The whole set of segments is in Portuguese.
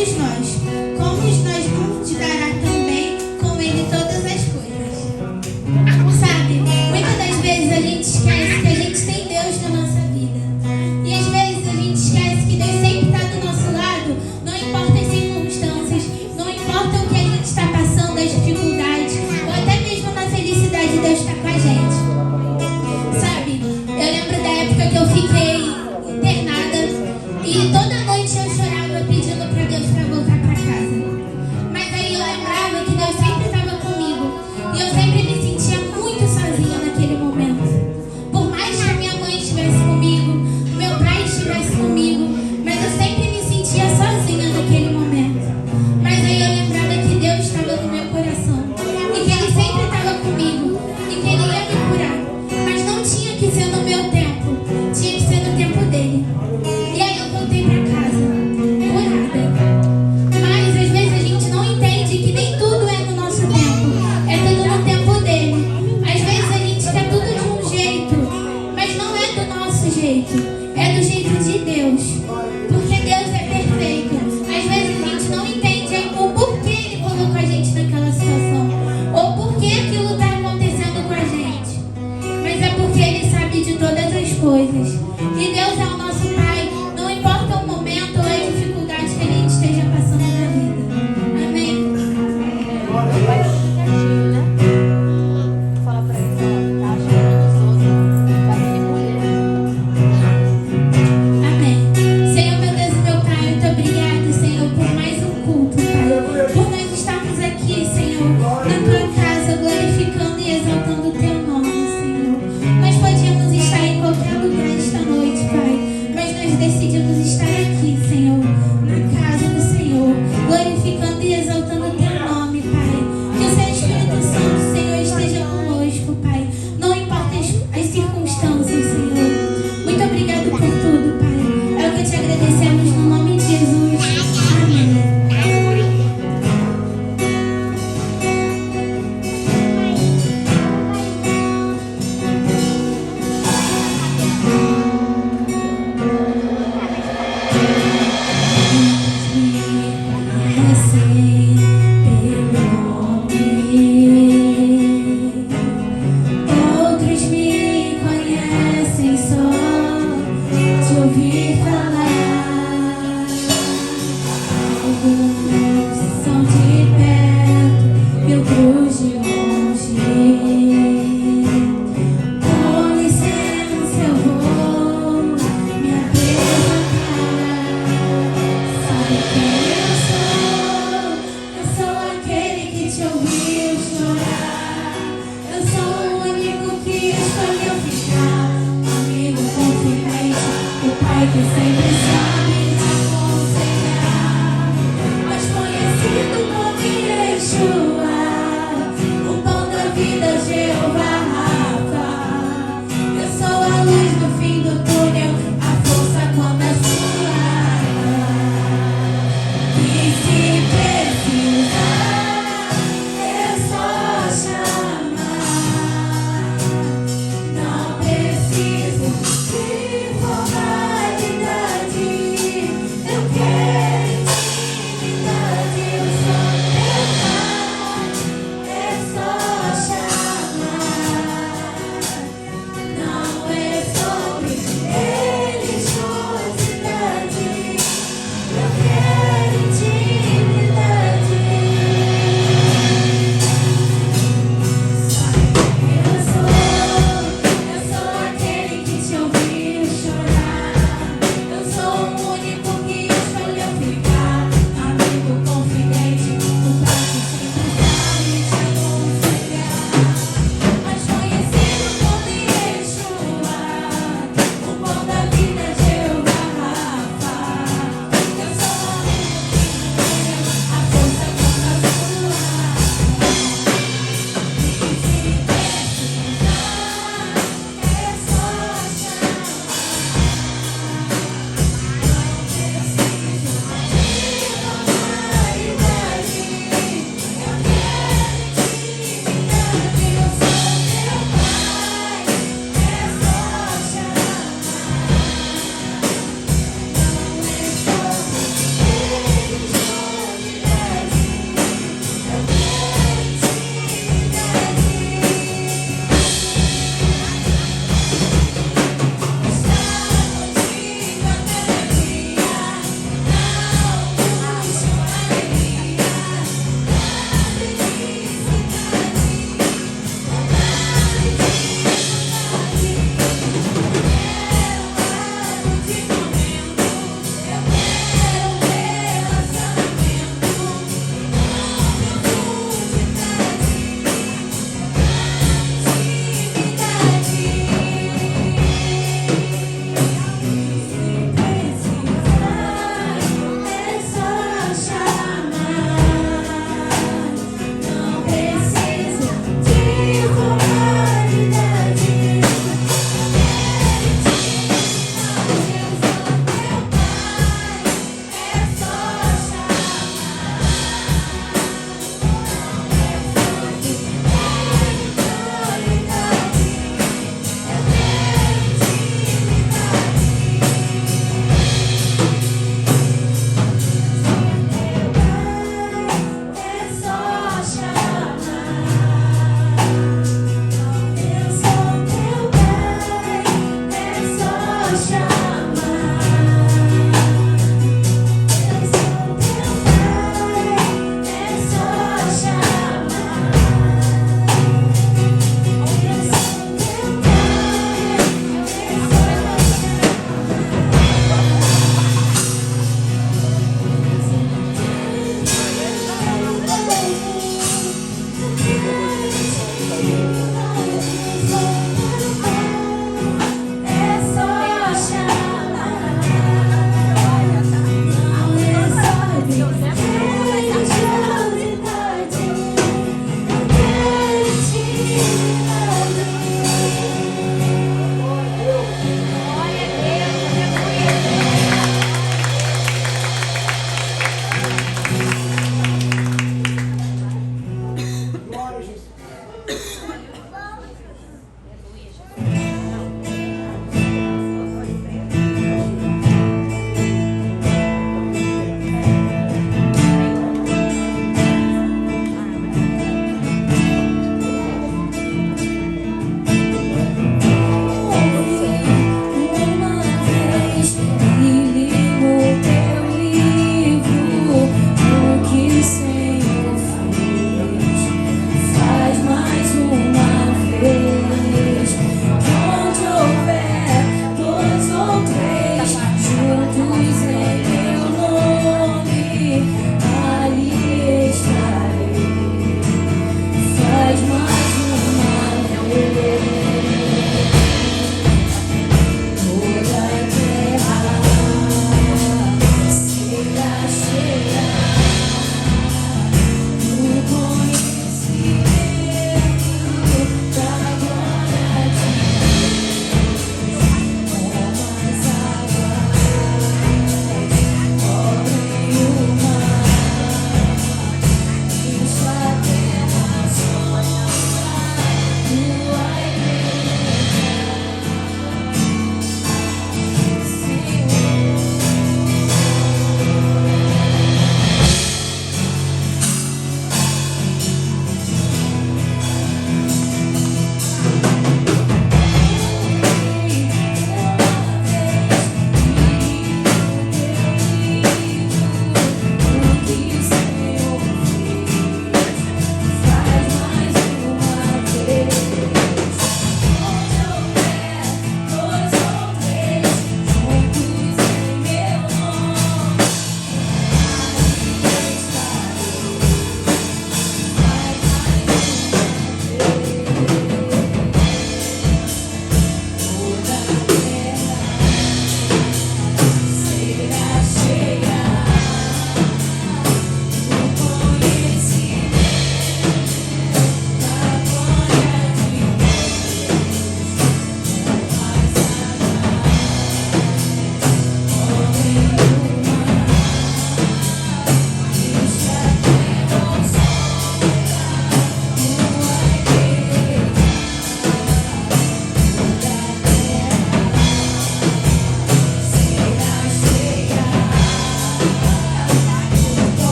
todos nós, como nós não te dará também com ele todas as coisas. Sabe, muitas das vezes a gente esquece que a gente tem Deus na nossa vida. E às vezes a gente esquece que Deus sempre está do nosso lado, não importa as circunstâncias, não importa o que a gente está passando, as dificuldades, ou até mesmo na felicidade, Deus está com a gente. Sabe, eu lembro da época que eu fiquei internada e toda noite eu chorava pedindo para Deus para voltar para casa. Mas aí eu lembrava que Deus sempre estava comigo e eu sempre me sentia muito sozinha naquele momento. Por mais que a minha mãe estivesse comigo, meu pai estivesse comigo, mas eu sempre me sentia sozinha naquele momento. Mas aí eu lembrava que Deus estava no meu coração e que Ele sempre estava comigo e que Ele ia me curar. Mas não tinha que ser no meu tempo, tinha que ser no tempo dele. E aí eu voltei para casa, curada.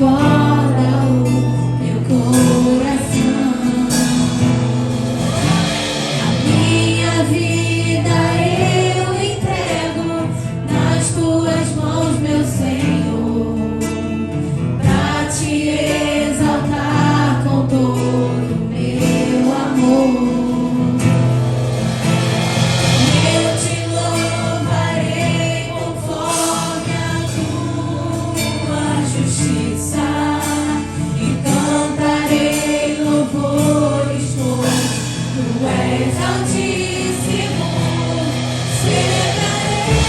transborda o meu coração. A minha vida eu entrego nas tuas mãos, meu Senhor, pra te exaltar com todo o meu amor. Eu te louvarei conforme a tua justiça e cantarei louvores, pois tu és altíssimo. Celebrarei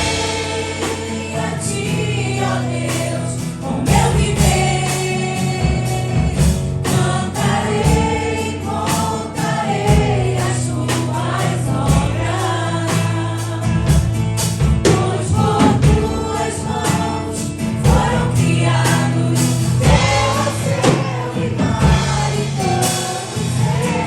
a ti, ó Deus, com meu viver. Cantarei e contarei as tuas obras, pois por tuas mãos foram criados terra, céu e mar e todo ser.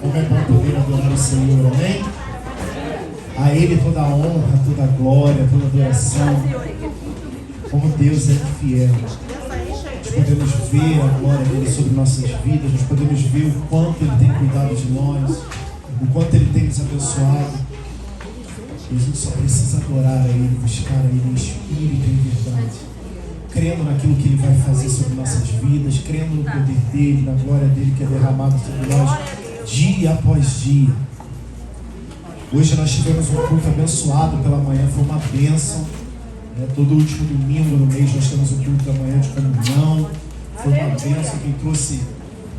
Como é bom poder adorar o Senhor, amém? A Ele toda a honra, toda a glória, toda a adoração. Como Deus é fiel. Nós podemos ver a glória dele sobre nossas vidas, nós podemos ver o quanto Ele tem cuidado de nós, o quanto Ele tem nos abençoado. E a gente só precisa adorar a Ele, buscar a Ele em espírito e em verdade, crendo naquilo que Ele vai fazer sobre nossas vidas, crendo no poder dEle, na glória dEle que é derramado sobre nós dia após dia. Hoje nós tivemos um culto abençoado pela manhã, foi uma bênção. Todo último domingo no mês nós temos o culto da manhã de comunhão. Foi uma bênção. Quem trouxe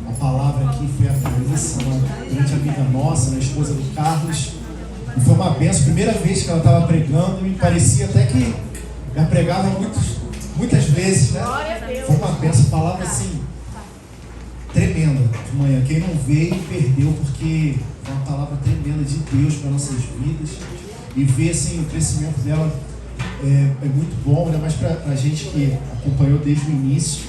a palavra aqui foi a Thalissa, uma grande amiga nossa, a esposa do Carlos. E foi uma bênção. Primeira vez que ela estava pregando, me parecia até que ela pregava muitas vezes, né? Foi uma bênção, palavra assim, tremenda de manhã. Quem não veio, perdeu, porque é uma palavra tremenda de Deus para nossas vidas. E ver assim, o crescimento dela é muito bom, ainda mais para a gente que acompanhou desde o início.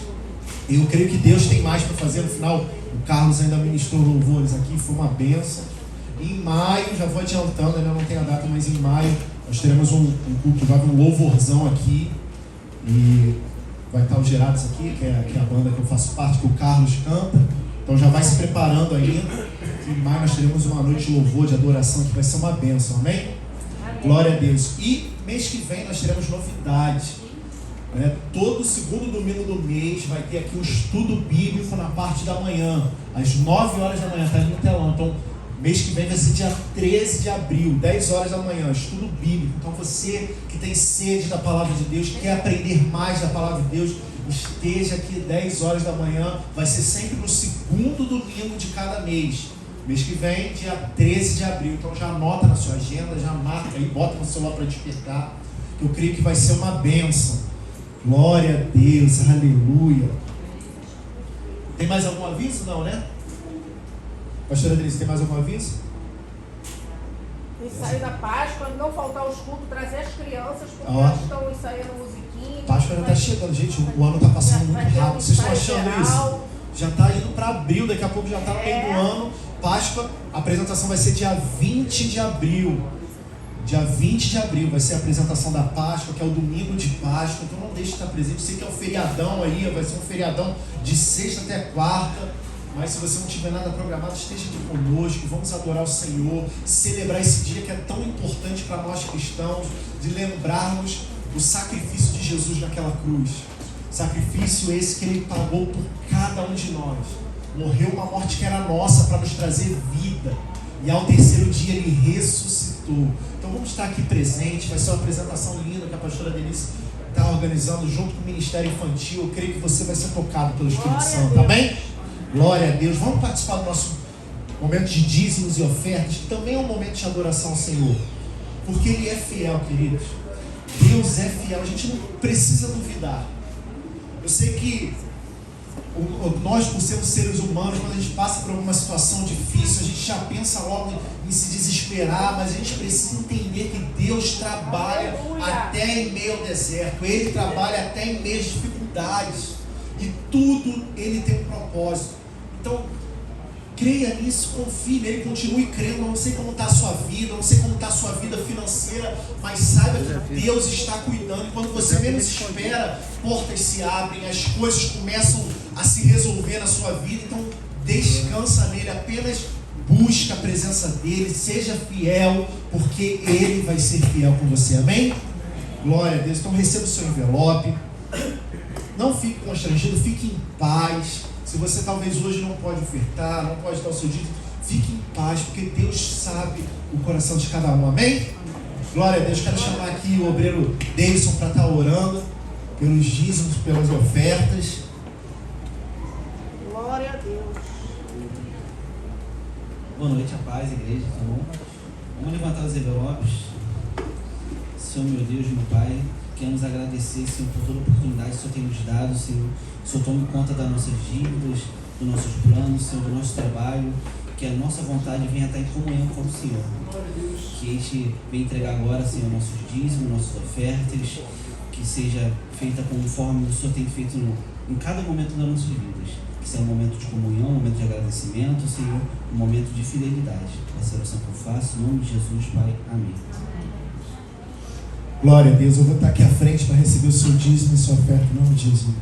Eu creio que Deus tem mais para fazer. No final, o Carlos ainda ministrou louvores aqui, foi uma bênção. Em maio, já vou adiantando, ainda não tem a data, mas em maio nós teremos um culto, vai haver um louvorzão aqui. E vai estar o Gerados aqui, que é a banda que eu faço parte, que o Carlos canta. Então já vai se preparando ainda. Em maio nós teremos uma noite de louvor, de adoração, que vai ser uma bênção, amém? Glória a Deus. E mês que vem nós teremos novidades. Todo segundo domingo do mês vai ter aqui o estudo bíblico na parte da manhã, às 9 horas da manhã, está ali no telão. Então, mês que vem vai ser dia 13 de abril, 10 horas da manhã, estudo bíblico. Então, você que tem sede da palavra de Deus, quer aprender mais da palavra de Deus, esteja aqui 10 horas da manhã. Vai ser sempre no segundo domingo de cada mês. Mês que vem, dia 13 de abril. Então já anota na sua agenda, já marca aí, bota no celular para despertar. Eu creio que vai ser uma bênção. Glória a Deus, aleluia. Tem mais algum aviso? Não, né? Pastora Denise, tem mais algum aviso? Ensaio da Páscoa, não faltar os cultos, trazer as crianças, porque elas estão ensaiando musiquinha. Páscoa já está chegando, gente. O ano está passando muito rápido. Vocês estão achando isso? Já está indo para abril, daqui a pouco já está no meio do ano. Páscoa, a apresentação vai ser dia 20 de abril. Dia 20 de abril vai ser a apresentação da Páscoa, que é o domingo de Páscoa. Então não deixe de estar presente. Eu sei que é um feriadão aí, vai ser um feriadão de sexta até quarta. Mas se você não tiver nada programado, esteja aqui conosco. Vamos adorar o Senhor, celebrar esse dia que é tão importante para nós cristãos, de lembrarmos o sacrifício de Jesus naquela cruz. Sacrifício esse que Ele pagou por cada um de nós. Morreu uma morte que era nossa para nos trazer vida. E ao terceiro dia Ele ressuscitou. Então vamos estar aqui presente. Vai ser uma apresentação linda que a pastora Denise está organizando junto com o Ministério Infantil. Eu creio que você vai ser tocado pelo Espírito Santo, amém? Glória a Deus. Vamos participar do nosso momento de dízimos e ofertas, que também é um momento de adoração ao Senhor. Porque Ele é fiel, queridos. Deus é fiel. A gente não precisa duvidar. Eu sei que nós, por sermos seres humanos, quando a gente passa por alguma situação difícil, a gente já pensa logo em se desesperar, mas a gente precisa entender que Deus trabalha até em meio ao deserto. Ele trabalha até em meio às dificuldades. E tudo Ele tem um propósito. Então, creia nisso, confie nele, continue crendo. Eu não sei como está a sua vida, eu não sei como está a sua vida financeira, mas saiba que Deus está cuidando. E quando você menos espera, portas se abrem, as coisas começam a se resolver na sua vida. Então, descansa nele, apenas busca a presença dele, seja fiel, porque ele vai ser fiel com você, amém? Glória a Deus. Então, receba o seu envelope. Não fique constrangido, fique em paz. Se você talvez hoje não pode ofertar, não pode dar o seu dízimo, fique em paz, porque Deus sabe o coração de cada um, amém? Glória a Deus. Quero chamar aqui o obreiro Davidson para estar orando pelos dízimos, pelas ofertas. Glória a Deus. Boa noite, a paz, igreja, tá bom? Vamos levantar os envelopes. Senhor, meu Deus, meu Pai, queremos agradecer, Senhor, por toda a oportunidade que o Senhor tem nos dado, Senhor. O Senhor tome conta das nossas dívidas, dos nossos planos, Senhor, do nosso trabalho, que a nossa vontade venha estar em comunhão com o Senhor. Que a gente venha entregar agora, Senhor, nossos dízimos, nossas ofertas, que seja feita conforme o Senhor tem feito em cada momento das nossas vidas. Esse é um momento de comunhão, um momento de agradecimento, Senhor, um momento de fidelidade. Essa é a oração que eu faço, em nome de Jesus, Pai. Amém. Glória a Deus. Eu vou estar aqui à frente para receber o seu dízimo e sua oferta, em nome de Jesus.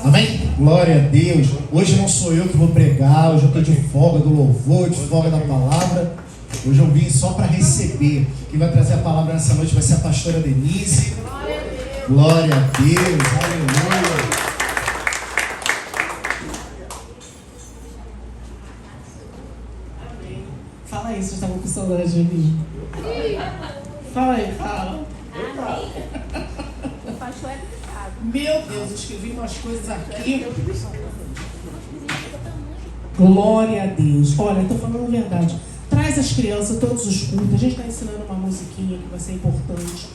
Amém? Glória a Deus. Hoje não sou eu que vou pregar, hoje eu estou de folga do louvor, de folga da palavra. Hoje eu vim só para receber. Quem vai trazer a palavra nessa noite vai ser a pastora Denise. Glória a Deus. Aleluia. Fala aí, vocês estavam com saudade de mim. Fala aí, fala. O pastor é pecado. Meu Deus, eu escrevi umas coisas aqui. Glória a Deus. Olha, eu estou falando a verdade. Traz as crianças, todos os cultos. A gente está ensinando uma musiquinha que vai ser importante.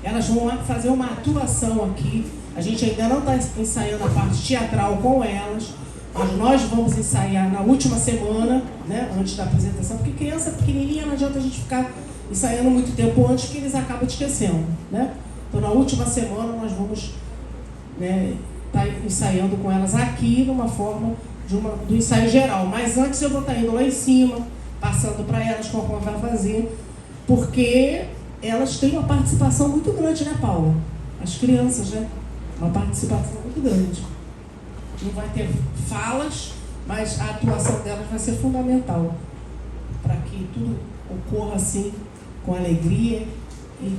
Elas vão fazer uma atuação aqui. A gente ainda não está ensaiando a parte teatral com elas. Mas nós vamos ensaiar na última semana, né, antes da apresentação, porque criança pequenininha não adianta a gente ficar ensaiando muito tempo antes, que eles acabam esquecendo, né? Então, na última semana, nós vamos tá ensaiando com elas aqui, numa forma do ensaio geral. Mas antes eu vou estar indo lá em cima, passando para elas como vai fazer, porque elas têm uma participação muito grande, né, Paula? As crianças, né? Uma participação muito grande. Não vai ter falas, mas a atuação delas vai ser fundamental para que tudo ocorra assim, com alegria e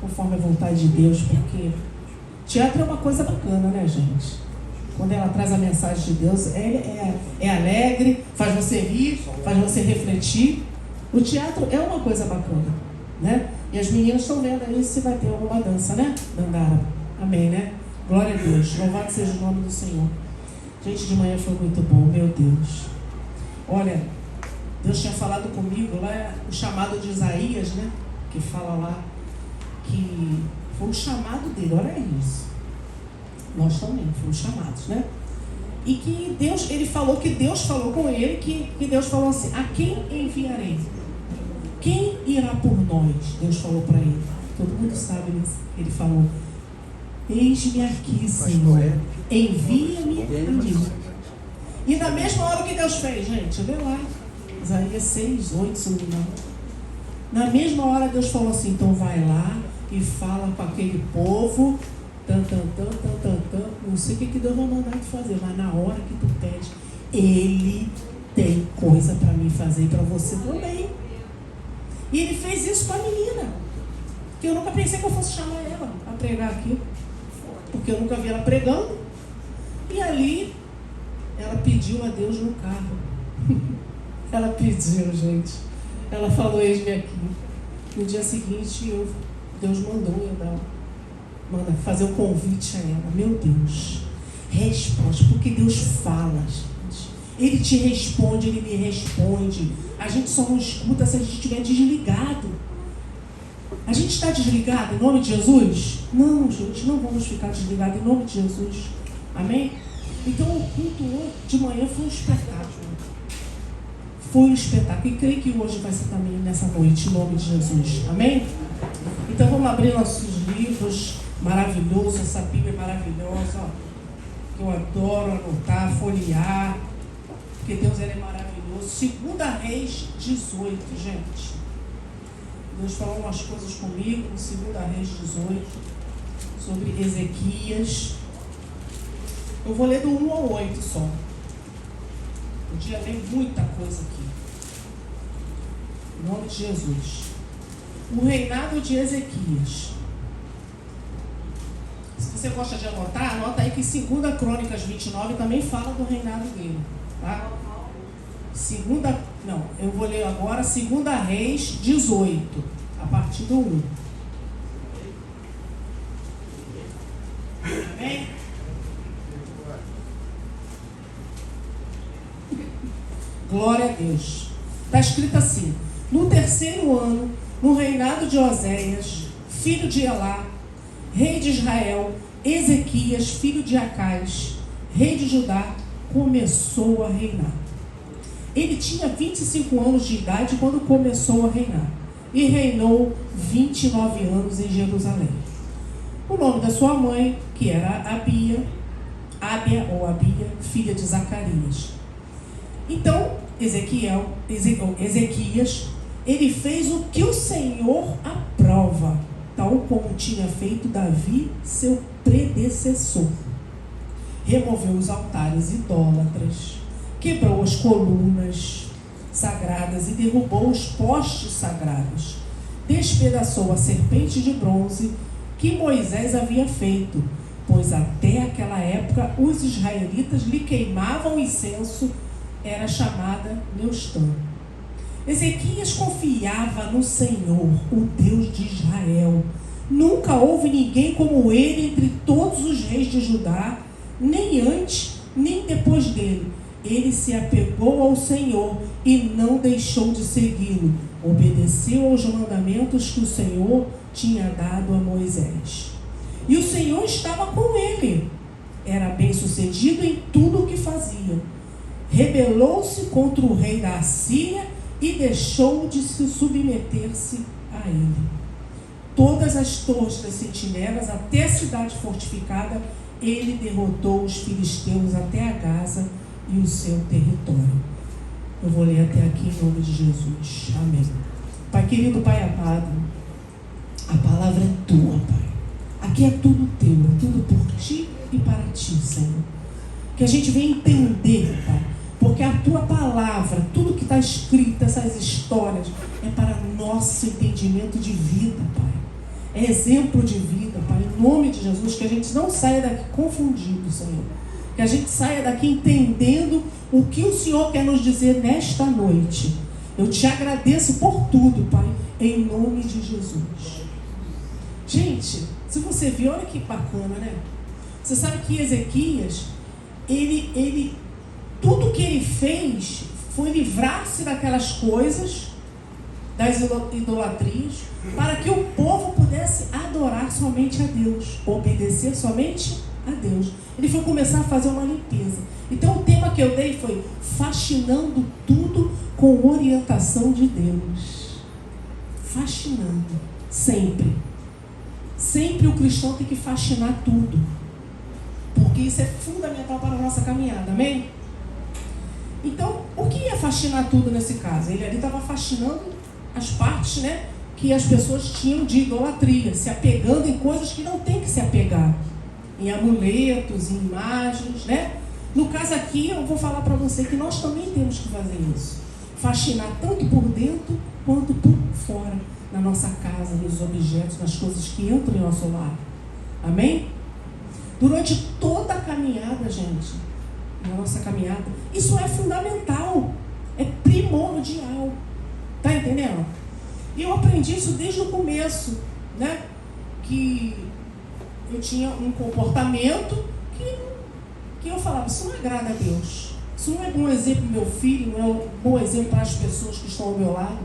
conforme a vontade de Deus, porque teatro é uma coisa bacana, né, gente? Quando ela traz a mensagem de Deus, é alegre, faz você rir, faz você refletir. O teatro é uma coisa bacana, né? E as meninas estão vendo aí se vai ter alguma dança, né, Dandara? Amém, né? Glória a Deus, louvado seja o nome do Senhor. Gente, de manhã foi muito bom, meu Deus. Olha, Deus tinha falado comigo lá, o chamado de Isaías, né? Que fala lá que foi o chamado dele, olha isso. Nós também fomos chamados, né? E que Deus, ele falou que Deus falou com ele, que Deus falou assim: a quem enviarei? Quem irá por nós? Deus falou para ele. Todo mundo sabe isso. Ele falou: eis-me aqui, Senhor, envia-me a mim. E na mesma hora que Deus fez, gente, vê lá, Isaías 6, 8, se não me engano. Na mesma hora Deus falou assim: então vai lá e fala com aquele povo, não sei o que Deus vai mandar te fazer, mas na hora que tu pede, Ele tem coisa para mim fazer e para você também. E Ele fez isso com a menina, que eu nunca pensei que eu fosse chamar ela a pregar aqui, porque eu nunca vi ela pregando. E ali ela pediu a Deus no carro. Ela pediu, gente. Ela falou: eis-me aqui. No dia seguinte, Deus mandou eu manda fazer um convite a ela. Meu Deus, responde, porque Deus fala, gente. Ele te responde, Ele me responde. A gente só não escuta se a gente estiver desligado. A gente está desligado em nome de Jesus? Não, gente, não vamos ficar desligados em nome de Jesus. Amém? Então o culto hoje de manhã foi um espetáculo. Foi um espetáculo. E creio que hoje vai ser também nessa noite, em nome de Jesus. Amém? Então vamos abrir nossos livros. Maravilhoso, essa Bíblia é maravilhosa, ó, que eu adoro anotar, folhear, porque Deus ele é maravilhoso. 2 Reis 18, gente. Deus falou umas coisas comigo no 2 Reis 18, sobre Ezequias. Eu vou ler do 1 ao 8 só. Podia ler muita coisa aqui. Em nome de Jesus. O reinado de Ezequias. Se você gosta de anotar, anota aí que 2 Crônicas 29 também fala do reinado dele. Tá? Eu vou ler agora 2 Reis 18, a partir do 1. Amém? Glória a Deus. Está escrito assim: no 3º ano, no reinado de Oséias, filho de Elá, rei de Israel, Ezequias, filho de Acais, rei de Judá, começou a reinar. Ele tinha 25 anos de idade quando começou a reinar, e reinou 29 anos em Jerusalém. O nome da sua mãe, que era Abia, filha de Zacarias. Então, Ezequias, ele fez o que o Senhor aprova, tal como tinha feito Davi, seu predecessor. Removeu os altares idólatras, quebrou as colunas sagradas e derrubou os postes sagrados. Despedaçou a serpente de bronze que Moisés havia feito, pois até aquela época os israelitas lhe queimavam incenso, era chamada Neustã. Ezequias confiava no Senhor, o Deus de Israel. Nunca houve ninguém como ele entre todos os reis de Judá, nem antes, nem depois dele. Ele se apegou ao Senhor e não deixou de segui-lo. Obedeceu aos mandamentos que o Senhor tinha dado a Moisés. E o Senhor estava com ele. Era bem-sucedido em tudo o que fazia. Rebelou-se contra o rei da Assíria e deixou de se submeter-se a ele. Todas as torres das sentinelas, até a cidade fortificada, ele derrotou os filisteus até a Gaza e o seu território. Eu vou ler até aqui em nome de Jesus. Amém. Pai querido, Pai amado, a palavra é tua, Pai. Aqui é tudo teu, é tudo por ti e para ti, Senhor. Que a gente venha entender, Pai, porque a tua palavra, tudo que está escrito, essas histórias, é para nosso entendimento de vida, Pai. É exemplo de vida, Pai, em nome de Jesus, que a gente não saia daqui confundido, Senhor. Que a gente saia daqui entendendo o que o Senhor quer nos dizer nesta noite. Eu te agradeço por tudo, Pai, em nome de Jesus. Gente, se você viu, olha que bacana, né? Você sabe que Ezequias, tudo que ele fez foi livrar-se daquelas coisas, das idolatrias, para que o povo pudesse adorar somente a Deus, obedecer somente a Deus. Ele foi começar a fazer uma limpeza. Então o tema que eu dei foi faxinando tudo com orientação de Deus. Faxinando, sempre. Sempre o cristão tem que faxinar tudo, porque isso é fundamental para a nossa caminhada, amém? Então, o que é faxinar tudo nesse caso? Ele ali estava faxinando as partes, né, que as pessoas tinham de idolatria, se apegando em coisas que não tem que se apegar, em amuletos, em imagens, né? No caso aqui, eu vou falar para você que nós também temos que fazer isso. Faxinar tanto por dentro quanto por fora, na nossa casa, nos objetos, nas coisas que entram em nosso lar. Amém? Durante toda a caminhada, gente, na nossa caminhada, isso é fundamental, é primordial. Tá entendendo? E eu aprendi isso desde o começo, né? Que eu tinha um comportamento que eu falava, isso não agrada a Deus. Isso não é bom exemplo para meu filho, não é um bom exemplo para as pessoas que estão ao meu lado.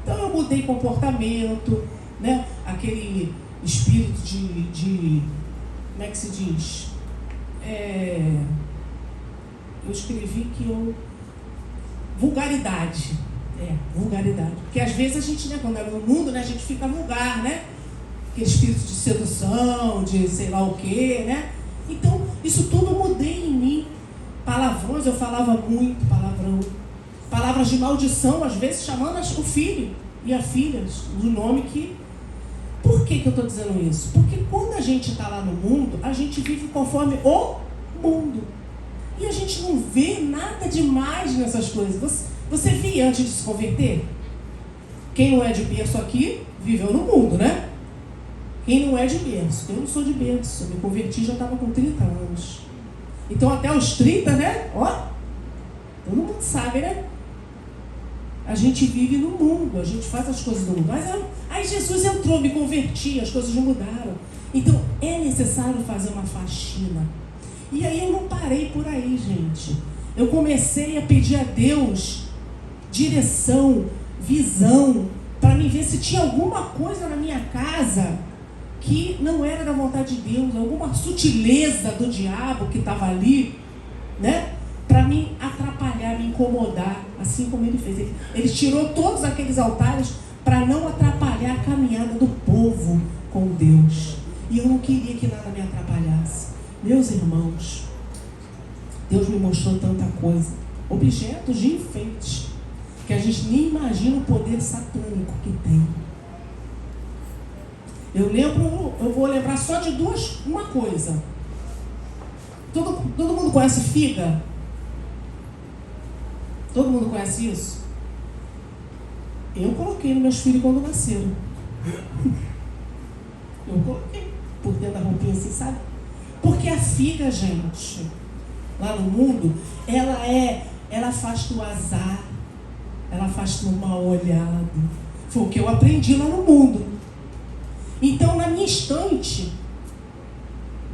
Então eu mudei comportamento, né? Aquele espírito de como é que se diz? Eu escrevi que vulgaridade. Vulgaridade. Porque às vezes a gente, né, quando é no mundo, né, a gente fica vulgar, né? Aquele espírito de sedução, de sei lá o quê, né? Então, isso tudo eu mudei em mim. Palavrões, eu falava muito palavrão. Palavras de maldição, às vezes chamando o filho e a filha do nome que... Por que eu estou dizendo isso? Porque quando a gente está lá no mundo, a gente vive conforme o mundo. E a gente não vê nada demais nessas coisas. Você via antes de se converter? Quem não é de berço aqui, viveu no mundo, né? Quem não é de berço? Eu não sou de berço. Eu me converti já estava com 30 anos. Então até os 30, né? Ó, todo mundo sabe, né? A gente vive no mundo, a gente faz as coisas do mundo. Mas aí Jesus entrou, me converti, as coisas mudaram. Então é necessário fazer uma faxina. E aí eu não parei por aí, gente. Eu comecei a pedir a Deus direção, visão, para me ver se tinha alguma coisa na minha casa que não era da vontade de Deus, alguma sutileza do diabo que estava ali, né? Para me atrapalhar, me incomodar, assim como ele fez. Ele tirou todos aqueles altares para não atrapalhar a caminhada do povo com Deus. E eu não queria que nada me atrapalhasse. Meus irmãos, Deus me mostrou tanta coisa, objetos de enfeite, que a gente nem imagina o poder satânico que tem. Eu vou lembrar só de uma coisa. Todo mundo conhece figa? Todo mundo conhece isso? Eu coloquei nos meus filhos quando nasceram. Eu coloquei por dentro da roupinha assim, sabe? Porque a figa, gente, lá no mundo, ela afasta o azar, ela afasta o mal olhado. Foi o que eu aprendi lá no mundo. Então, na minha estante,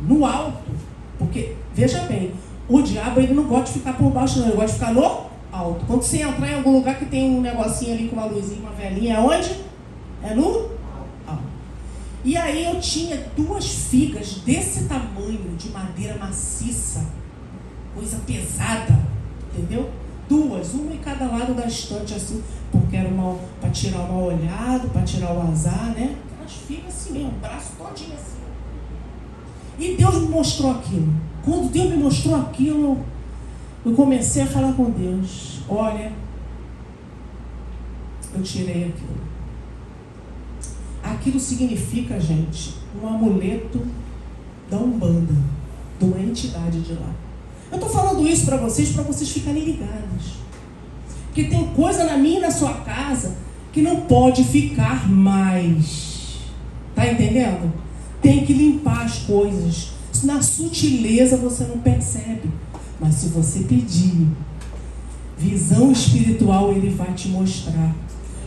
no alto, porque, veja bem, o diabo ele não gosta de ficar por baixo, não, ele gosta de ficar no alto. Quando você entrar em algum lugar que tem um negocinho ali com uma luzinha, uma velinha, é onde? É no alto. E aí eu tinha 2 figas desse tamanho, de madeira maciça, coisa pesada, entendeu? 2, uma em cada lado da estante, assim, porque era para tirar o mal olhado, para tirar o azar, né? Aquelas figas assim mesmo, braço todinho assim. E Deus me mostrou aquilo. Quando Deus me mostrou aquilo, eu comecei a falar com Deus. Olha, eu tirei aquilo. Aquilo significa, gente, um amuleto da Umbanda, de uma entidade de lá. Eu estou falando isso para vocês ficarem ligados. Porque tem coisa na minha e na sua casa que não pode ficar mais. Tá entendendo? Tem que limpar as coisas. Na sutileza você não percebe. Mas se você pedir visão espiritual, ele vai te mostrar.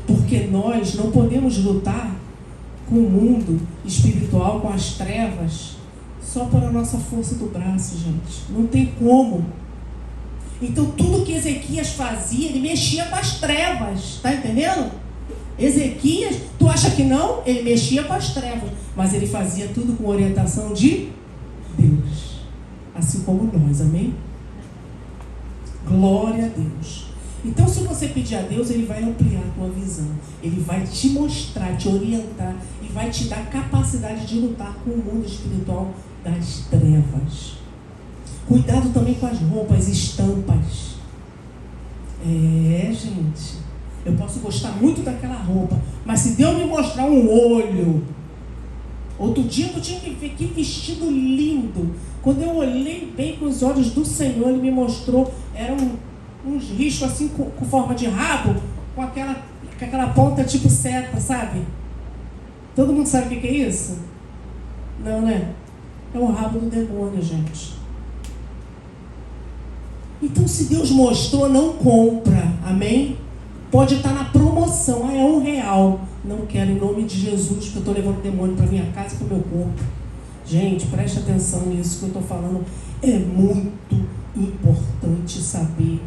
Porque nós não podemos lutar com o mundo espiritual, com as trevas, só por a nossa força do braço, gente. Não tem como. Então tudo que Ezequias fazia, ele mexia com as trevas. Tá entendendo? Ezequias, tu acha que não? Ele mexia com as trevas. Mas ele fazia tudo com orientação de Deus. Assim como nós, amém? Glória a Deus. Então, se você pedir a Deus, ele vai ampliar a tua visão. Ele vai te mostrar, te orientar e vai te dar capacidade de lutar com o mundo espiritual das trevas. Cuidado também com as roupas, estampas. Gente, eu posso gostar muito daquela roupa, mas se Deus me mostrar um olho... Outro dia eu tinha que ver que vestido lindo. Quando eu olhei bem com os olhos do Senhor, ele me mostrou, eram uns riscos assim com forma de rabo, com aquela ponta tipo seta, sabe? Todo mundo sabe o que é isso? Não, né? É o rabo do demônio, gente. Então, se Deus mostrou, não compra, amém? Pode estar na promoção, é R$1. Não quero, em nome de Jesus, porque eu estou levando demônio para minha casa e para o meu corpo. Gente, preste atenção nisso que eu estou falando. É muito importante saber.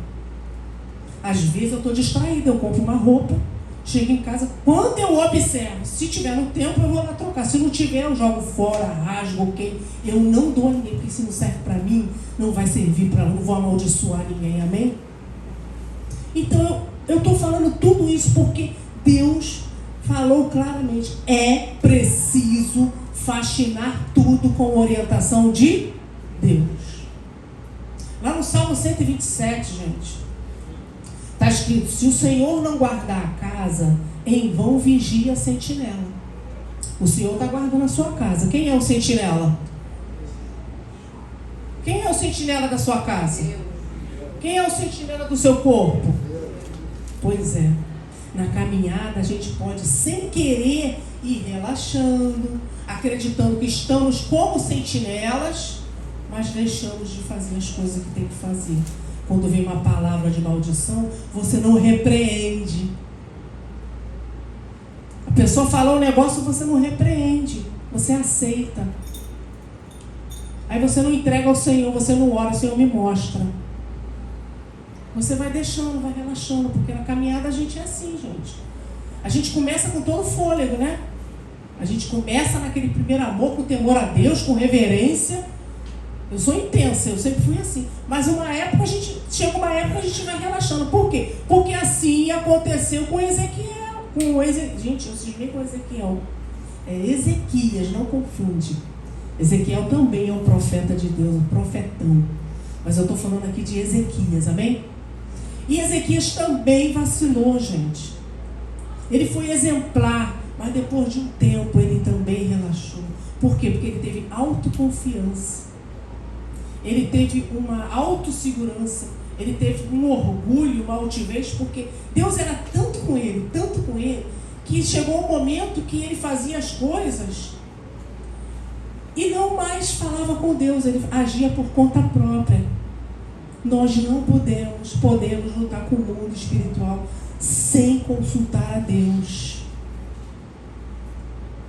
Às vezes eu estou distraída, eu compro uma roupa, chego em casa, quando eu observo, se tiver no tempo eu vou lá trocar, se não tiver eu jogo fora, rasgo, ok? Eu não dou a ninguém, porque se não serve para mim, não vai servir para mim, não vou amaldiçoar ninguém, amém? Então eu estou falando tudo isso porque Deus falou claramente, é preciso faxinar tudo com orientação de Deus. Lá no Salmo 127, gente, está escrito, se o Senhor não guardar a casa, em vão vigia a sentinela. O Senhor está guardando a sua casa. Quem é o sentinela? Quem é o sentinela da sua casa? Quem é o sentinela do seu corpo? Pois é. Na caminhada a gente pode, sem querer, ir relaxando, acreditando que estamos como sentinelas, mas deixamos de fazer as coisas que tem que fazer. Quando vem uma palavra de maldição, você não repreende. A pessoa fala um negócio, você não repreende, você aceita. Aí você não entrega ao Senhor, você não ora, o Senhor me mostra. Você vai deixando, vai relaxando, porque na caminhada a gente é assim, gente. A gente começa com todo o fôlego, né? A gente começa naquele primeiro amor, com temor a Deus, com reverência. Eu sou intensa, eu sempre fui assim. Mas chega uma época a gente vai relaxando. Por quê? Porque assim aconteceu com Ezequiel. Gente, eu cismei com Ezequiel. É Ezequias, não confunde. Ezequiel também é um profeta de Deus, um profetão. Mas eu estou falando aqui de Ezequias, amém? E Ezequias também vacilou, gente. Ele foi exemplar, mas depois de um tempo ele também relaxou. Por quê? Porque ele teve autoconfiança. Ele teve uma autossegurança. Ele teve um orgulho, uma altivez, porque Deus era tanto com ele, que chegou um momento que ele fazia as coisas e não mais falava com Deus, ele agia por conta própria. Nós não podemos lutar com o mundo espiritual sem consultar a Deus.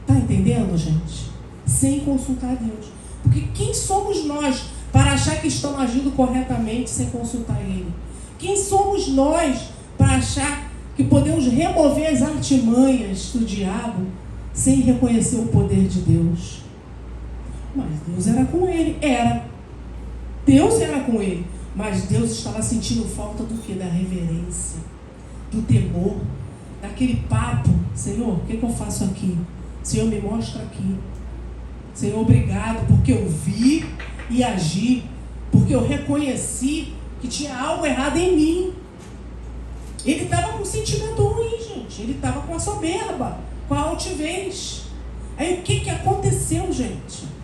Está entendendo, gente? Sem consultar a Deus. Porque quem somos nós para achar que estão agindo corretamente sem consultar Ele? Quem somos nós para achar que podemos remover as artimanhas do diabo sem reconhecer o poder de Deus? Mas Deus era com ele, Deus era com ele, mas Deus estava sentindo falta do quê? Da reverência, do temor, daquele papo. Senhor, o que eu faço aqui? Senhor, me mostra aqui. Senhor, obrigado, porque eu vi e agi, porque eu reconheci que tinha algo errado em mim. Ele estava com um sentimento ruim, gente. Ele estava com a soberba, com a altivez. Aí o que aconteceu, gente?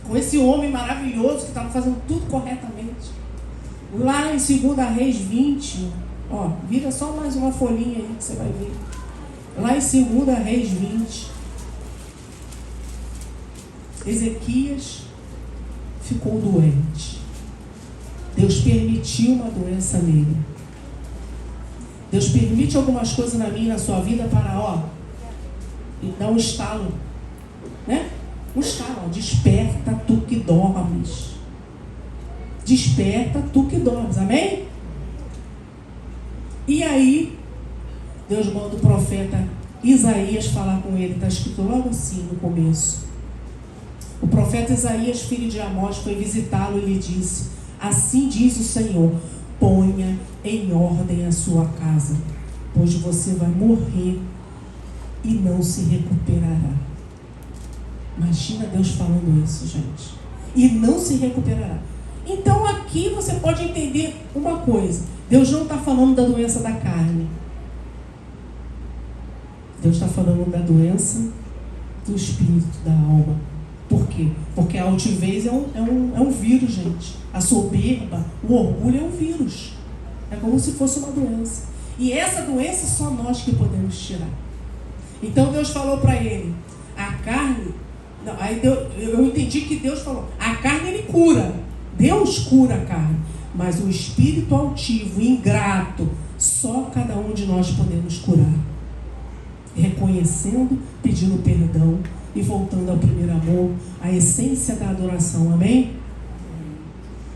Com esse homem maravilhoso que estava fazendo tudo corretamente. Lá em 2 Reis 20, ó, vira só mais uma folhinha aí que você vai ver. Lá em 2 Reis 20, Ezequias ficou doente. Deus permitiu uma doença nele. Deus permite algumas coisas na minha e na sua vida para, e dar um estalo, né? Um estalo, desperta tu que dormes. Desperta tu que dormes, amém? E aí, Deus manda o profeta Isaías falar com ele, está escrito logo assim no começo. O profeta Isaías, filho de Amós, foi visitá-lo e lhe disse: assim diz o Senhor, ponha em ordem a sua casa, pois você vai morrer e não se recuperará. Imagina Deus falando isso, gente. E não se recuperará. Então aqui você pode entender uma coisa. Deus não está falando da doença da carne. Deus está falando da doença do espírito, da alma. Por quê? Porque a altivez é um vírus, gente. A soberba, o orgulho é um vírus. É como se fosse uma doença. E essa doença só nós que podemos tirar. Então Deus falou para ele, a carne... Não, aí eu entendi que Deus falou, a carne ele cura. Deus cura a carne. Mas o espírito altivo, ingrato, só cada um de nós podemos curar. Reconhecendo, pedindo perdão e voltando ao primeiro amor, à essência da adoração, amém?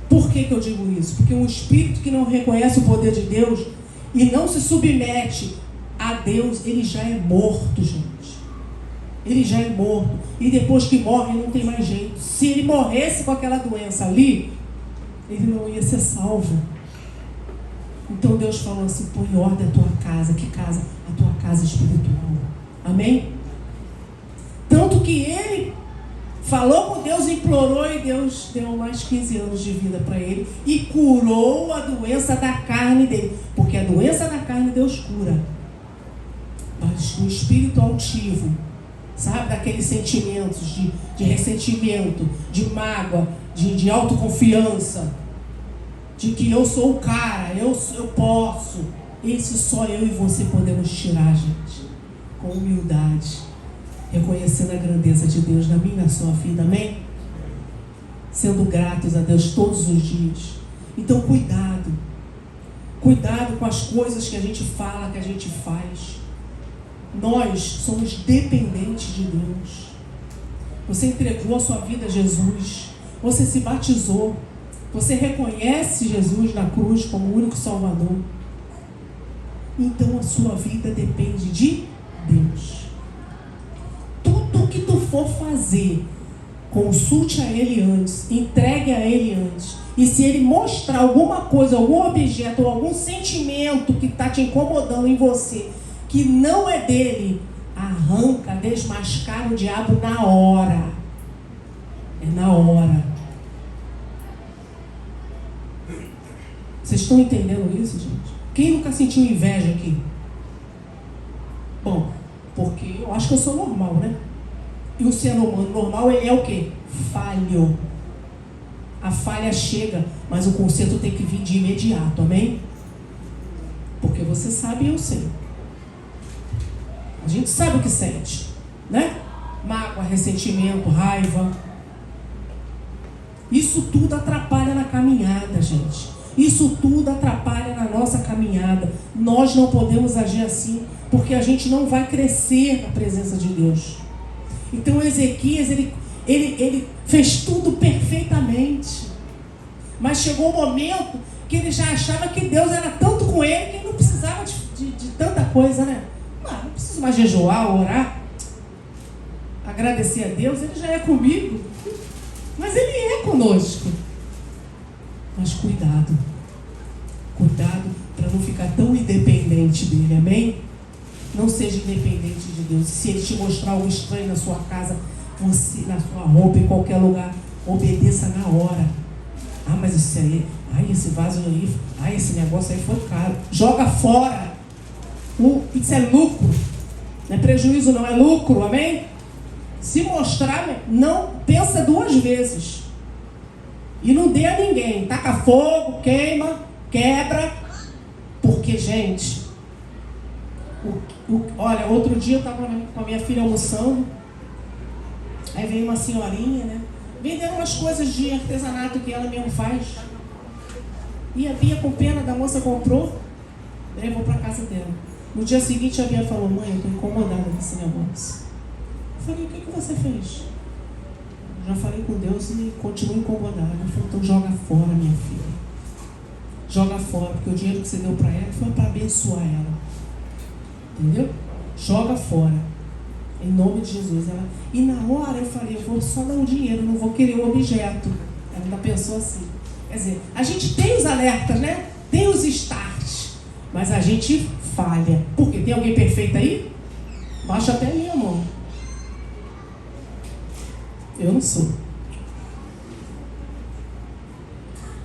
Por que eu digo isso? Porque um espírito que não reconhece o poder de Deus e não se submete a Deus, ele já é morto, gente. Ele já é morto. E depois que morre, não tem mais jeito. Se ele morresse com aquela doença ali, ele não ia ser salvo. Então Deus falou assim, põe em ordem a tua casa. Que casa? A tua casa espiritual. Amém? Tanto que ele falou com Deus, implorou, e Deus deu mais 15 anos de vida para ele e curou a doença da carne dele. Porque a doença da carne Deus cura. Mas o espírito altivo, sabe, daqueles sentimentos de ressentimento, de mágoa, de autoconfiança, de que eu sou o cara, eu posso. Esse só eu e você podemos tirar, gente. com humildade, reconhecendo a grandeza de Deus na minha e na sua vida, amém? Sendo gratos a Deus todos os dias. Então, cuidado com as coisas que a gente fala, que a gente faz. Nós somos dependentes de Deus. Você entregou a sua vida a Jesus, você se batizou, você reconhece Jesus na cruz como o único Salvador. Então a sua vida depende de Deus. Tudo que tu for fazer, consulte a Ele antes, entregue a Ele antes. E se Ele mostrar alguma coisa, algum objeto ou algum sentimento que está te incomodando em você, que não é dele, arranca, desmascara o diabo na hora. É na hora. Vocês estão entendendo isso, gente? Quem nunca sentiu inveja aqui? Bom, porque eu acho que eu sou normal, né? E o ser humano normal, ele é o quê? Falho. A falha chega, mas o conserto tem que vir de imediato, amém? Porque você sabe e eu sei. A gente sabe o que sente, né? Mágoa, ressentimento, raiva. Isso tudo atrapalha na caminhada, gente. Isso tudo atrapalha na nossa caminhada. Nós não podemos agir assim, porque a gente não vai crescer na presença de Deus. Então Ezequias, ele fez tudo perfeitamente. Mas chegou um momento que ele já achava que Deus era tanto com ele que ele não precisava de tanta coisa, né? Não preciso mais jejuar, orar, agradecer a Deus, Ele já é comigo. Mas Ele é conosco. Mas cuidado para não ficar tão independente dEle, amém? Não seja independente de Deus. Se Ele te mostrar algo estranho na sua casa, você, na sua roupa, em qualquer lugar, obedeça na hora. Ah, mas isso aí, esse vaso aí, esse negócio aí foi caro. Joga fora. Isso é lucro, não é prejuízo, não é lucro, amém? Se mostrar, não pensa duas vezes e não dê a ninguém, taca fogo, queima, quebra, porque, gente, olha, outro dia eu estava com a minha filha almoçando, aí veio uma senhorinha, né, vendendo umas coisas de artesanato que ela mesmo faz, e a Bia, com pena da moça, comprou, levou para casa dela. No dia seguinte a Bia falou: mãe, eu estou incomodada com esse negócio. Eu falei: o que você fez? Eu já falei com Deus e continuo incomodada. Ela falou: então joga fora, minha filha. Joga fora, porque o dinheiro que você deu para ela foi para abençoar ela. Entendeu? Joga fora. Em nome de Jesus. E na hora eu falei: eu vou só dar o dinheiro, não vou querer o objeto. Ela ainda pensou assim. Quer dizer, a gente tem os alertas, né? Tem os starts, mas a gente falha. Por quê? Tem alguém perfeito aí? Baixa até a minha mão. Eu não sou.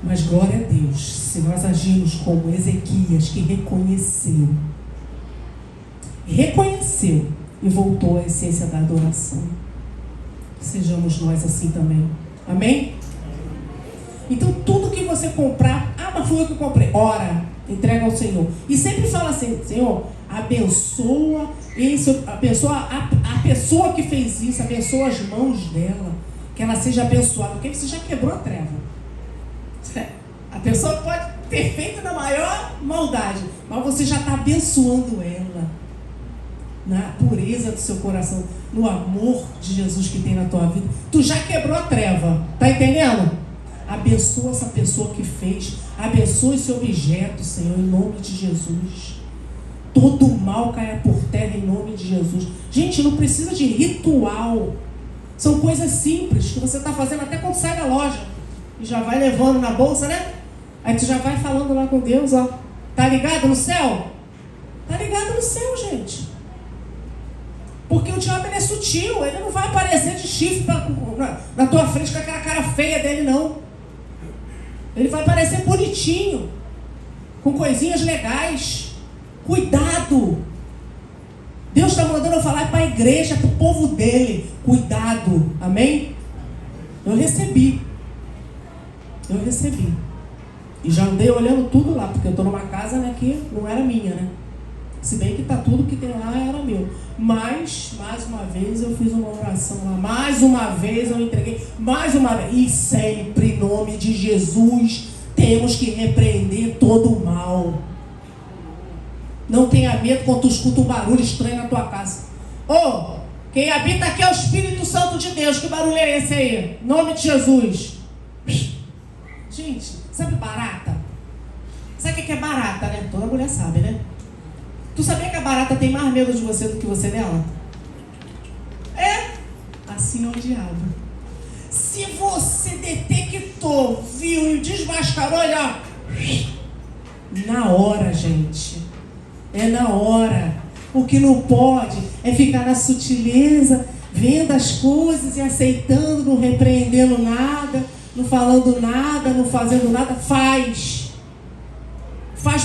Mas glória a Deus, se nós agirmos como Ezequias, que reconheceu e voltou à essência da adoração, sejamos nós assim também. Amém? Então tudo que você comprar, mas foi eu que comprei, ora, entrega ao Senhor. E sempre fala assim: Senhor, abençoa isso, a pessoa que fez isso, abençoa as mãos dela, que ela seja abençoada, porque você já quebrou a treva. A pessoa pode ter feito na maior maldade, mas você já está abençoando ela, na pureza do seu coração, no amor de Jesus que tem na tua vida. Tu já quebrou a treva, tá entendendo? Abençoa essa pessoa que fez, abençoa esse objeto, Senhor, em nome de Jesus. Todo mal caia por terra em nome de Jesus. Gente, não precisa de ritual. São coisas simples que você está fazendo até quando sai da loja e já vai levando na bolsa, né? Aí tu já vai falando lá com Deus, ó. Tá ligado no céu? Tá ligado no céu, gente. Porque o diabo, ele é sutil, ele não vai aparecer de chifre na tua frente com aquela cara feia dele, não. Ele vai aparecer bonitinho, com coisinhas legais. Cuidado. Deus está mandando eu falar para a igreja, para o povo dele. Cuidado, amém? Eu recebi. E já andei olhando tudo lá, porque eu estou numa casa, né, que não era minha, né? Se bem que tá tudo que tem lá era meu. Mas, mais uma vez, eu fiz uma oração lá. Mais uma vez eu entreguei. Mais uma vez. E sempre, em nome de Jesus, temos que repreender todo o mal. Não tenha medo quando tu escuta um barulho estranho na tua casa. Ô, quem habita aqui é o Espírito Santo de Deus. Que barulho é esse aí? Em nome de Jesus. Gente, sabe barata? Sabe o que é barata, né? Toda mulher sabe, né? Tu sabia que a barata tem mais medo de você do que você dela? É? Assim é o diabo. Se você detectou, viu e desmascarou, olha, na hora, gente. É na hora. O que não pode é ficar na sutileza, vendo as coisas e aceitando, não repreendendo nada, não falando nada, não fazendo nada. Faz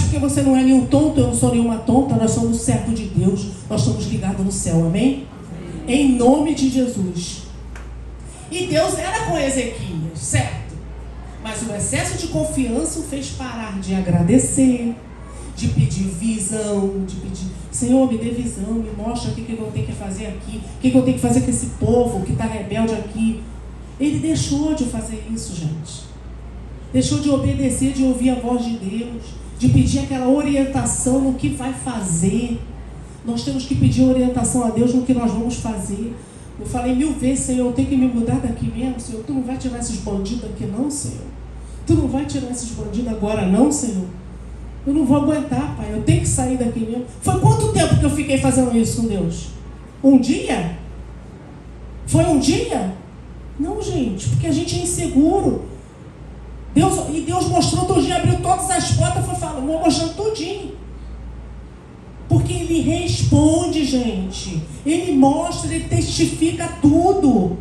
porque você não é nenhum tonto, eu não sou nenhuma tonta, nós somos servos de Deus, nós estamos ligados no céu, amém? Em nome de Jesus. E Deus era com Ezequias, certo? Mas o excesso de confiança o fez parar de agradecer, de pedir visão, de pedir, Senhor, me dê visão, me mostra o que eu tenho que fazer aqui, o que eu tenho que fazer com esse povo que está rebelde aqui. Ele deixou de fazer isso, gente. Deixou de obedecer, de ouvir a voz de Deus, de pedir aquela orientação no que vai fazer. Nós temos que pedir orientação a Deus no que nós vamos fazer. Eu falei 1000 vezes, Senhor, eu tenho que me mudar daqui mesmo, Senhor. Tu não vai tirar esses bandidos aqui não, Senhor. Tu não vai tirar esses bandidos agora não, Senhor. Eu não vou aguentar, Pai. Eu tenho que sair daqui mesmo. Foi quanto tempo que eu fiquei fazendo isso com Deus? Um dia? Foi um dia? Não, gente, porque a gente é inseguro. Deus mostrou tudinho, abriu todas as portas, foi falando, vou mostrando tudinho. Porque Ele responde, gente. Ele mostra, Ele testifica tudo.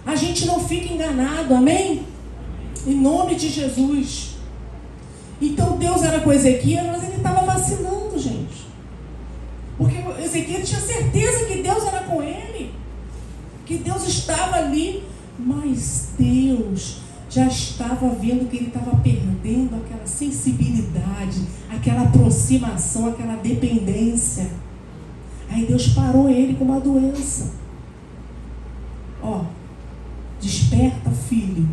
A gente não fica enganado, amém? Em nome de Jesus. Então Deus era com Ezequias, mas ele estava vacilando, gente. Porque Ezequias tinha certeza que Deus era com ele. Que Deus estava ali. Mas Deus já estava vendo que ele estava perdendo aquela sensibilidade, aquela aproximação, aquela dependência. Aí Deus parou ele com uma doença. Ó, desperta, filho.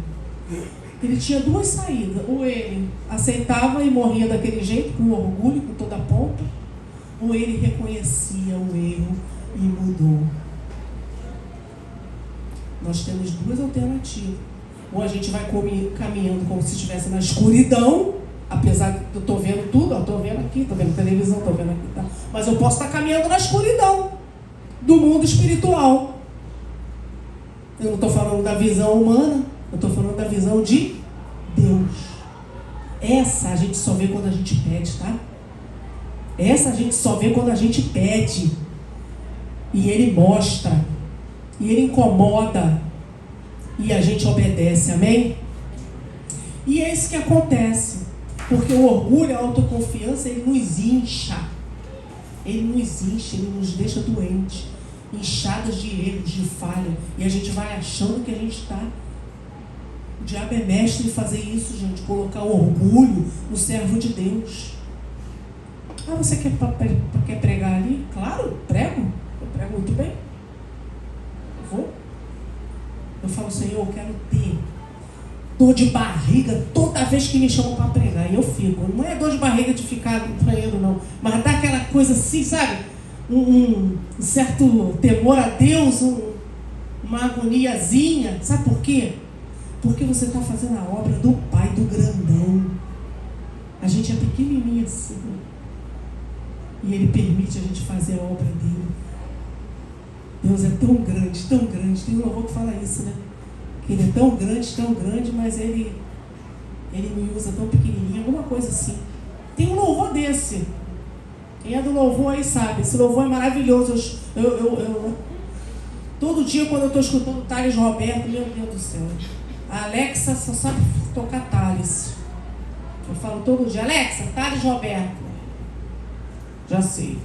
Ele tinha 2 saídas. Ou ele aceitava e morria daquele jeito, com orgulho, com toda a pompa, ou ele reconhecia o erro e mudou. Nós temos 2 alternativas. Ou a gente vai caminhando como se estivesse na escuridão, apesar que eu estou vendo tudo, estou vendo aqui, estou vendo televisão, estou vendo aqui, tá? Mas eu posso estar caminhando na escuridão do mundo espiritual. Eu não estou falando da visão humana, eu estou falando da visão de Deus. Essa a gente só vê quando a gente pede, tá? Essa a gente só vê quando a gente pede. E Ele mostra. E Ele incomoda. E a gente obedece, amém? E é isso que acontece. Porque o orgulho, a autoconfiança, ele nos incha. Ele nos incha, ele nos deixa doentes. Inchadas de erros, de falha. E a gente vai achando que a gente está... O diabo é mestre em fazer isso, gente. Colocar o orgulho no servo de Deus. Ah, você quer pregar ali? Claro, prego. Eu prego muito bem. Eu vou. Eu falo, Senhor, eu quero ter dor de barriga toda vez que me chamam para pregar. E eu fico. Não é dor de barriga de ficar no banheiro, não. Mas dá aquela coisa assim, sabe? Um certo temor a Deus, uma agoniazinha. Sabe por quê? Porque você está fazendo a obra do Pai, do grandão. A gente é pequenininho assim. E Ele permite a gente fazer a obra dele. Deus é tão grande, tão grande. Tem um louvor que fala isso, né? Que Ele é tão grande, mas Ele me usa tão pequenininho. Alguma coisa assim. Tem um louvor desse. Quem é do louvor aí sabe. Esse louvor é maravilhoso. Todo dia quando eu estou escutando Thales Roberto, meu Deus do céu. A Alexa só sabe tocar Thales. Eu falo todo dia, Alexa, Thales Roberto. Já sei.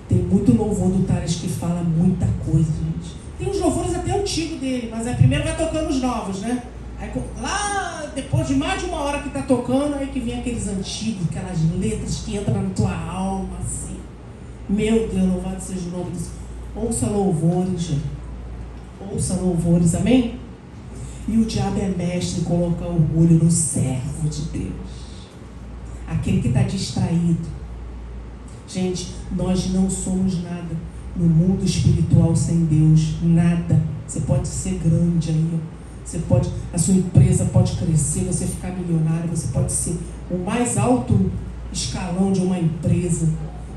Tem muito louvor do Thales que fala muita coisa, gente. Tem uns louvores até antigos dele, mas primeiro vai tocando os novos, né? Aí lá, depois de mais de uma hora que tá tocando, aí que vem aqueles antigos, aquelas letras que entram na tua alma, assim. Meu Deus, louvado seja o nome disso. Ouça louvores, gente. Ouça louvores, amém? E o diabo é mestre em colocar orgulho no servo de Deus. Aquele que está distraído. Gente, nós não somos nada no mundo espiritual sem Deus. Nada. Você pode ser grande aí, ó. Você pode, a sua empresa pode crescer, você ficar milionário, você pode ser o mais alto escalão de uma empresa,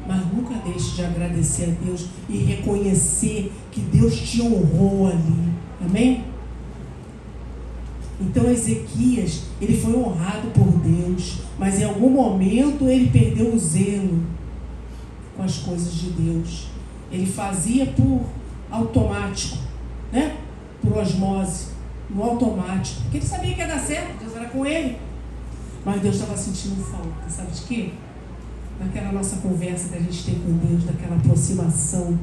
mas nunca deixe de agradecer a Deus e reconhecer que Deus te honrou ali, amém? Então Ezequias, ele foi honrado por Deus, mas em algum momento ele perdeu o zelo com as coisas de Deus. Ele fazia por automático, né? Por osmose, no automático, porque ele sabia que ia dar certo, Deus era com ele, mas Deus estava sentindo falta, sabe de quê? Daquela nossa conversa que a gente tem com Deus, daquela aproximação,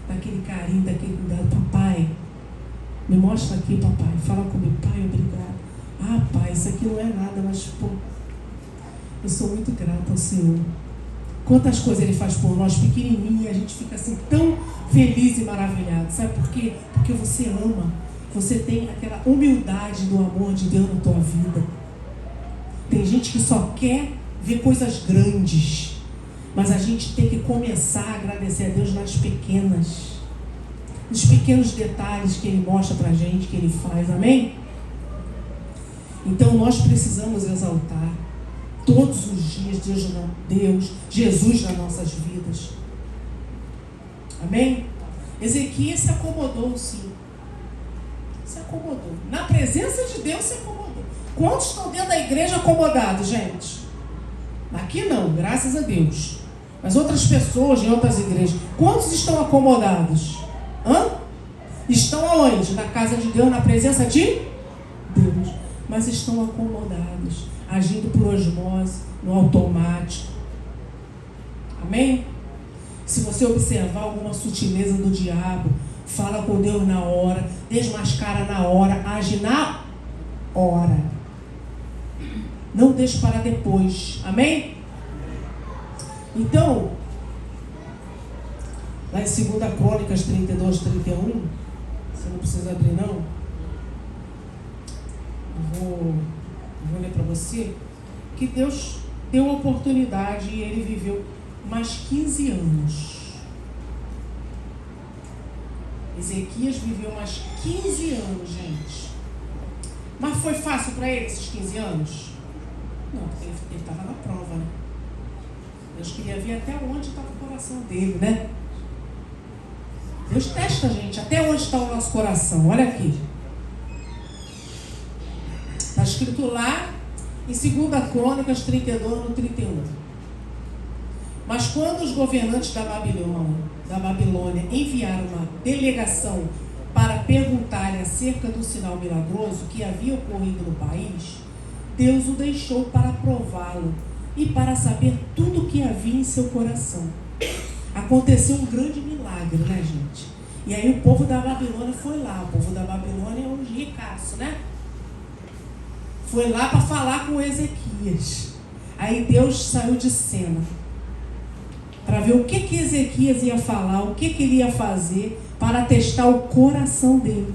daquele carinho, daquele cuidado. Papai, me mostra aqui, papai, fala comigo, pai, obrigado. Ah, pai, isso aqui não é nada, mas pô, eu sou muito grata ao Senhor. Quantas coisas Ele faz por nós, pequenininha, a gente fica assim tão feliz e maravilhado, sabe por quê? Porque você ama. Você tem aquela humildade do amor de Deus na tua vida. Tem gente que só quer ver coisas grandes, mas a gente tem que começar a agradecer a Deus nas pequenas, nos pequenos detalhes que Ele mostra pra gente, que Ele faz, amém? Então nós precisamos exaltar todos os dias Deus, Jesus nas nossas vidas, amém? Ezequias se acomodou, sim. Se acomodou. Na presença de Deus se acomodou. Quantos estão dentro da igreja acomodados, gente? Aqui não, graças a Deus. Mas outras pessoas em outras igrejas, quantos estão acomodados? Estão aonde? Na casa de Deus, na presença de Deus. Mas estão acomodados, agindo por osmose, no automático. Amém? Se você observar alguma sutileza do diabo, fala com Deus na hora, desmascara na hora, age na hora. Não deixe para depois. Amém? Então, lá em 2 Crônicas 32, 31, você não precisa abrir não. Eu vou ler para você que Deus deu uma oportunidade e ele viveu mais 15 anos. Ezequias viveu mais 15 anos, gente. Mas foi fácil para ele esses 15 anos? Não, porque ele estava na prova, né? Deus queria ver até onde estava o coração dele, né? Deus testa a gente, até onde está o nosso coração. Olha aqui. Está escrito lá em 2 Crônicas 32, no 31. Mas quando os governantes da Babilônia enviaram uma delegação para perguntarem acerca do sinal milagroso que havia ocorrido no país, Deus o deixou para prová-lo e para saber tudo o que havia em seu coração. Aconteceu um grande milagre, né, gente? E aí o povo da Babilônia foi lá. O povo da Babilônia é um ricaço, né? Foi lá para falar com Ezequias. Aí Deus saiu de cena para ver o que Ezequias ia falar, o que ele ia fazer para testar o coração dele.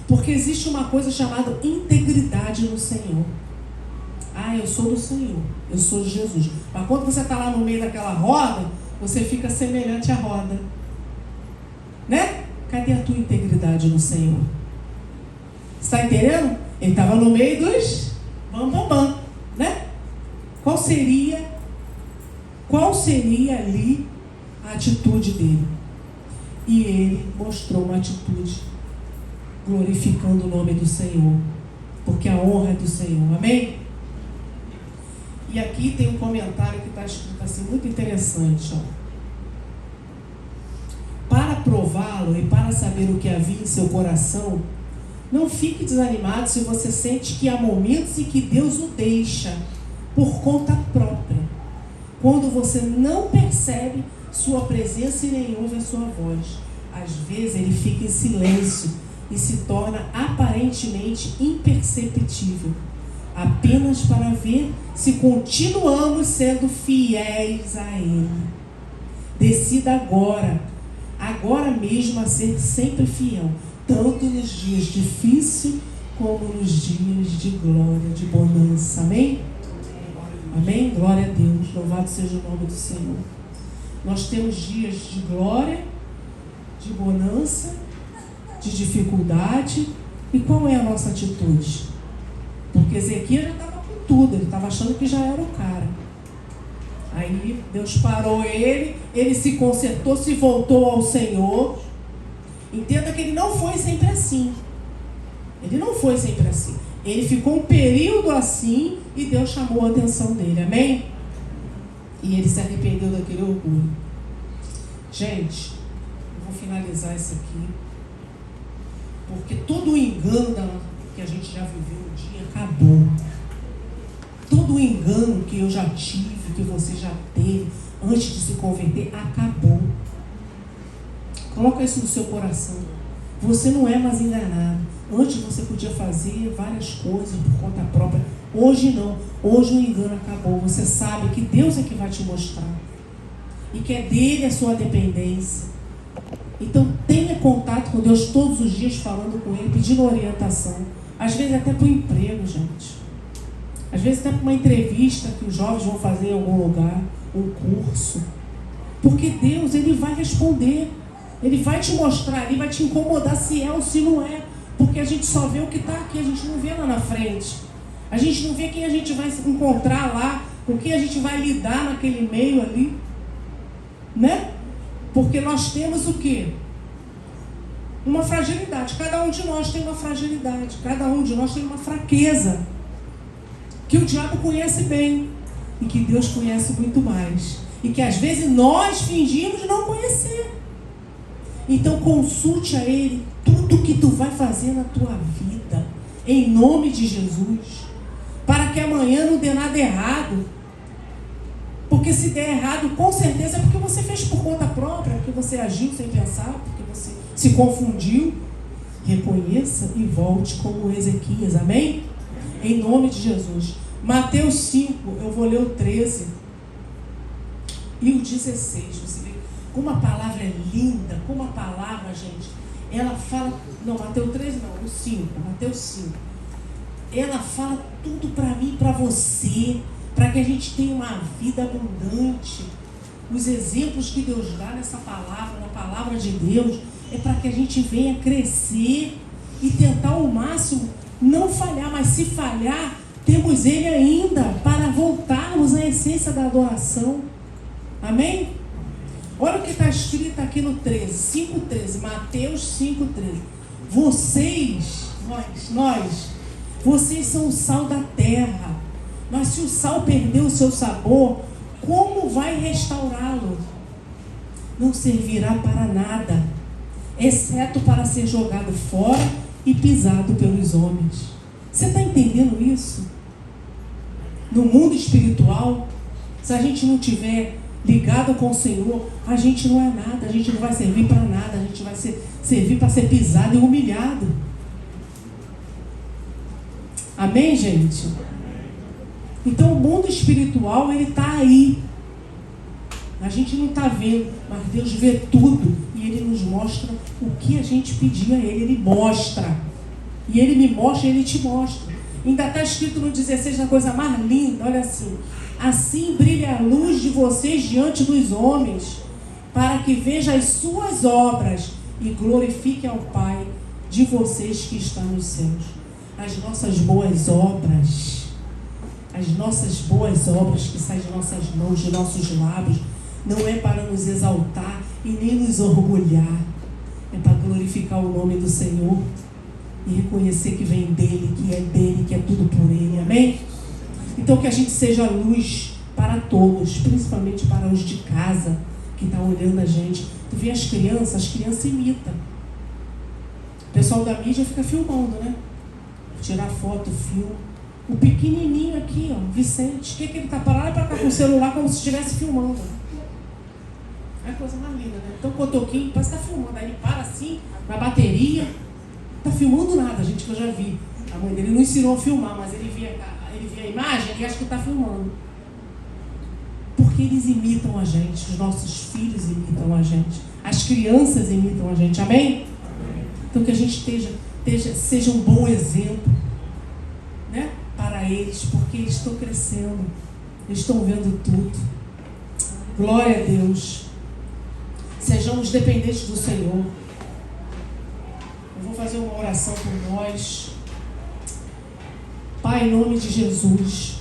Porque existe uma coisa chamada integridade no Senhor. Ah, eu sou do Senhor, eu sou de Jesus. Mas quando você está lá no meio daquela roda, você fica semelhante à roda. Né? Cadê a tua integridade no Senhor? Está entendendo? Ele estava no meio dos bam, né? Qual seria ali a atitude dele? E ele mostrou uma atitude glorificando o nome do Senhor, porque a honra é do Senhor, amém? E aqui tem um comentário que está escrito assim, muito interessante, ó. Para prová-lo e para saber o que havia em seu coração, não fique desanimado se você sente que há momentos em que Deus o deixa por conta própria, quando você não percebe sua presença e nem ouve a sua voz. Às vezes ele fica em silêncio e se torna aparentemente imperceptível, apenas para ver se continuamos sendo fiéis a Ele. Decida agora mesmo, a ser sempre fiel, tanto nos dias difíceis como nos dias de glória, de bonança. Amém? Amém? Glória a Deus. Louvado seja o nome do Senhor. Nós temos dias de glória, de bonança, de dificuldade. E qual é a nossa atitude? Porque Ezequias já estava com tudo, ele estava achando que já era o cara. Aí Deus parou ele se consertou, se voltou ao Senhor. Entenda que ele não foi sempre assim. Ele não foi sempre assim. Ele ficou um período assim e Deus chamou a atenção dele. Amém? E ele se arrependeu daquele orgulho. Gente, eu vou finalizar isso aqui. Porque todo o engano que a gente já viveu um dia acabou. Todo o engano que eu já tive, que você já teve antes de se converter, acabou. Coloca isso no seu coração. Você não é mais enganado. Antes você podia fazer várias coisas por conta própria. Hoje não. Hoje o engano acabou. Você sabe que Deus é que vai te mostrar. E que é dele a sua dependência. Então tenha contato com Deus todos os dias, falando com Ele, pedindo orientação. Às vezes até para o emprego, gente. Às vezes até para uma entrevista que os jovens vão fazer em algum lugar, um curso. Porque Deus, Ele vai responder. Ele vai te mostrar, Ele vai te incomodar se é ou se não é. Porque a gente só vê o que está aqui, a gente não vê lá na frente. A gente não vê quem a gente vai encontrar lá, com quem a gente vai lidar naquele meio ali. Né? Porque nós temos o quê? Uma fragilidade. Cada um de nós tem uma fragilidade. Cada um de nós tem uma fraqueza. Que o diabo conhece bem. E que Deus conhece muito mais. E que às vezes nós fingimos não conhecer. Então consulte a Ele tudo que tu vai fazer na tua vida. Em nome de Jesus. Para que amanhã não dê nada errado. Porque se der errado, com certeza é porque você fez por conta própria, porque você agiu sem pensar, porque você se confundiu. Reconheça e volte como Ezequias, amém? Em nome de Jesus. Mateus 5, eu vou ler o 13 e o 16. Você vê como a palavra é linda, como a palavra, gente, ela fala, não, Mateus 13 não, o 5, Mateus 5. Ela fala tudo para mim e para você, para que a gente tenha uma vida abundante. Os exemplos que Deus dá nessa palavra, na palavra de Deus, é para que a gente venha crescer e tentar ao máximo não falhar, mas se falhar, temos Ele ainda para voltarmos à essência da adoração. Amém? Olha o que está escrito aqui no 13, 5,13, Mateus 5,13. Vocês, vocês são o sal da terra. Mas se o sal perdeu o seu sabor, como vai restaurá-lo? Não servirá para nada, exceto para ser jogado fora e pisado pelos homens. Você está entendendo isso? No mundo espiritual, se a gente não tiver ligado com o Senhor, a gente não é nada, a gente não vai servir para nada, a gente vai servir para ser pisado e humilhado. Amém, gente? Então o mundo espiritual, ele está aí. A gente não está vendo, mas Deus vê tudo. E Ele nos mostra o que a gente pedir a Ele. Ele mostra. E Ele me mostra e Ele te mostra. Ainda está escrito no 16, a coisa mais linda, olha assim. Assim brilha a luz de vocês diante dos homens, para que vejam as suas obras e glorifiquem ao Pai de vocês que está nos céus. As nossas boas obras. As nossas boas obras que saem de nossas mãos, de nossos lábios, não é para nos exaltar e nem nos orgulhar. É para glorificar o nome do Senhor e reconhecer que vem dEle, que é tudo por Ele. Amém? Então que a gente seja luz para todos, principalmente para os de casa que estão olhando a gente. Tu vê as crianças imitam. O pessoal da mídia fica filmando, né? Tirar foto, filme. O pequenininho aqui, ó, Vicente, o que ele está parado para cá com o celular como se estivesse filmando? É a coisa mais linda, né? Então o cotoquinho parece que está filmando, aí ele para assim, na bateria, Tá filmando nada, gente, que eu já vi. A mãe dele não ensinou a filmar, mas ele via a imagem e acha que tá filmando. Porque eles imitam a gente, os nossos filhos imitam a gente, as crianças imitam a gente, amém? Então que a gente seja um bom exemplo, né, para eles, porque eles estão crescendo, eles estão vendo tudo. Glória a Deus. Sejamos dependentes do Senhor. Eu vou fazer uma oração por nós. Pai, em nome de Jesus,